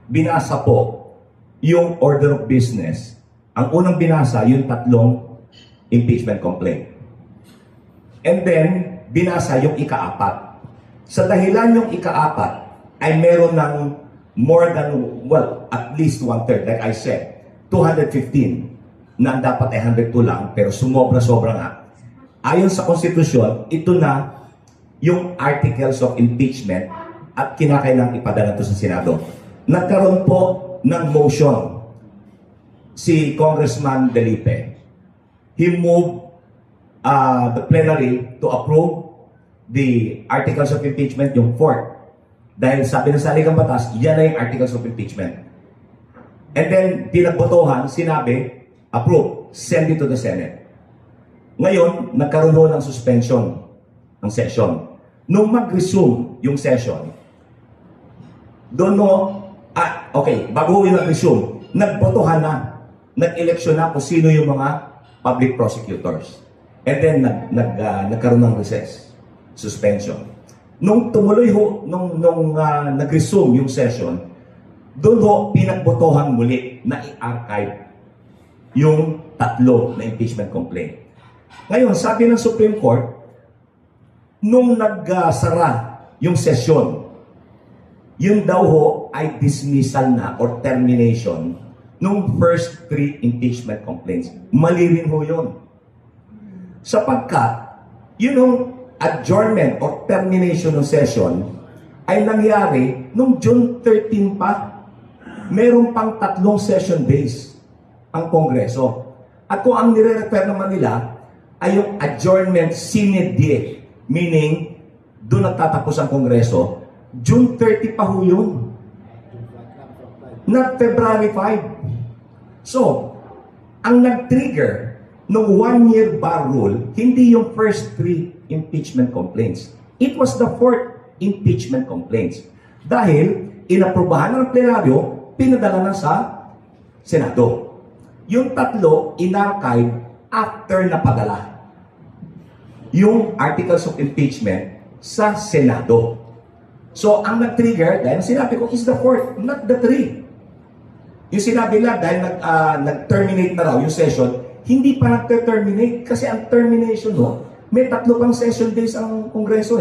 binasa po yung order of business. Ang unang binasa, yung 3 impeachment complaint. And then, binasa yung ika-4. Sa dahilan yung ika-4, ay meron ng more than, well, at least 1/3, like I said, 215, na dapat ay 102 lang, pero sumobra-sobra nga. Ayon sa konstitusyon, ito na yung articles of impeachment at kinakailangang ipadala ito sa Senado. Nagkaroon po ng motion si Congressman Delipe. He moved the plenary to approve the articles of impeachment, yung 4th. Dahil sabi ng saligang batas, yan na yung articles of impeachment. And then, pinagbotohan, sinabi, approve, send it to the Senate. Ngayon, nagkaroon ng suspension ng session. Nung mag-resume yung session, doon mo, bago yung nag-resume, nagbotohan na, nag-eleksyon na kung sino yung mga public prosecutors. And then, nagkaroon ng recess, suspension. Nung tumuloy ho, nung nag-resume yung session, doon ho, pinagbotohan muli na i-archive yung 3 na impeachment complaint. Ngayon, sabi ng Supreme Court, nung nagsara yung session, yun daw ho ay dismissal na or termination nung first 3 impeachment complaints. Mali rin ho yun. Sapagkat, yung adjournment or termination ng session ay nangyari nung June 13 pa. Meron pang 3 session days ang Kongreso. At kung ang nire-refer naman nila ay yung adjournment sine die, meaning doon nagtatapos ang Kongreso, June 30 pa ho yun. Not February 5. So, ang nag-trigger ng 1-year bar rule, hindi yung first 3 impeachment complaints. It was the 4th impeachment complaints. Dahil, inaprobahan ng plenaryo, pinadala na sa Senado. Yung 3, in-archive after napadala. Yung articles of impeachment sa Senado. So, ang nag-trigger, dahil sinabi ko, is the 4th, not the 3. Yung sinabi lang, dahil nag-terminate na raw yung session, hindi pa nag-terminate kasi ang termination, may 3 pang session days ang Kongreso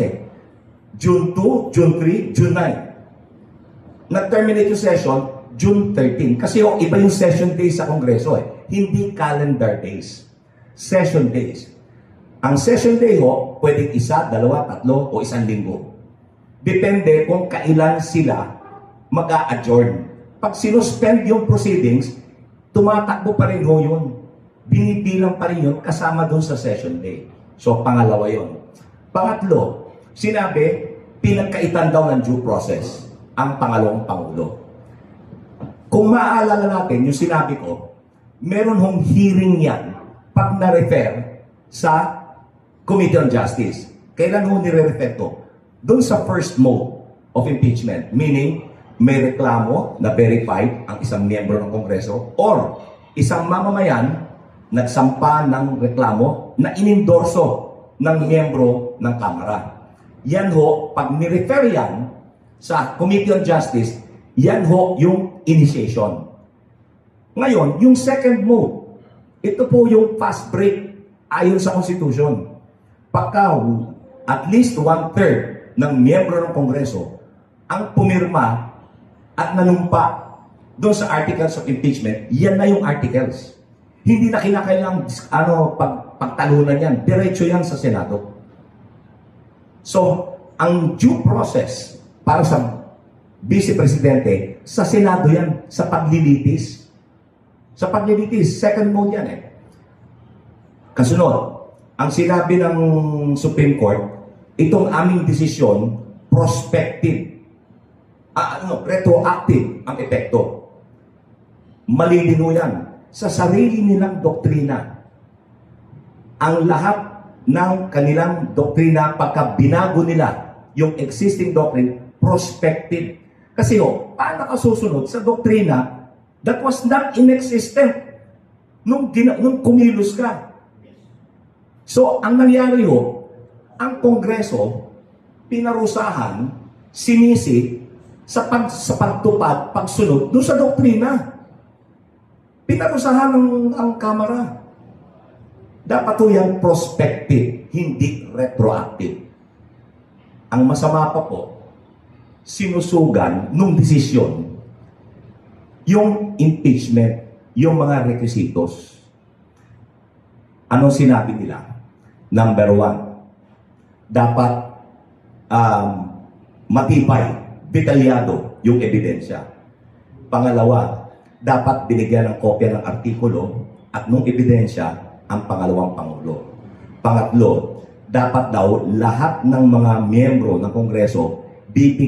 June 2, June 3, June 9. Nag-terminate yung session, June 13. Kasi iba yung session days sa Kongreso Hindi calendar days. Session days. Ang session day pwedeng 1, 2, 3, o 1 linggo. Depende kung kailan sila mag-a-adjourn. Pag sinuspend yung proceedings, tumatakbo pa rin yun. Binibilang pa rin yun kasama dun sa session day. So, pangalawa yun. Pangatlo, sinabi, pinagkaitan daw ng due process ang pangalawang Pangulo. Kung maaalala natin, yung sinabi ko, meron hong hearing yan pag na-refer sa Committee on Justice. Kailan ho nire-refer to? Doon sa first mode of impeachment. Meaning, may reklamo na verified ang isang miyembro ng Kongreso or isang mamamayan nagsampa ng reklamo na inendorso ng miyembro ng Kamara. Yan ho, pag ni-refer yan sa Committee on Justice, yan ho yung initiation. Ngayon, yung second mode, ito po yung fast break ayon sa Constitution. Pagka at least 1/3 ng miyembro ng Kongreso ang pumirma at nanumpa doon sa articles of impeachment, yan na yung articles. Hindi na kinakailang pagtalunan yan. Diretso yan sa Senado. So, ang due process para sa Vice Presidente, sa Senado yan, sa paglilitis. Sa paglilitis, second mode yan Kasunod, ang sinabi ng Supreme Court, itong aming desisyon, prospective. Retroactive ang epekto. Malilino yan. Sa sarili nilang doktrina. Ang lahat ng kanilang doktrina, pagka binago nila yung existing doctrine, prospective. Kasi paano nakasusunod sa doktrina that was not inexistent nung kumilos ka? So, ang nangyari ang Kongreso, pinarusahan, sinisi, sa pagtupad, pagsunod, doon sa doktrina. Pinarusahan ang Kamara. Dapat yan prospective, hindi retroactive. Ang masama pa sinusugan nung desisyon, yung impeachment, yung mga requisitos. Anong sinabi nila? Number 1, dapat matibay, detalyado yung ebidensya. Pangalawa, dapat binigyan ng kopya ng artikulo at nung ebidensya ang pangalawang Pangulo. Pangatlo, dapat daw lahat ng mga miyembro ng Kongreso bibigyan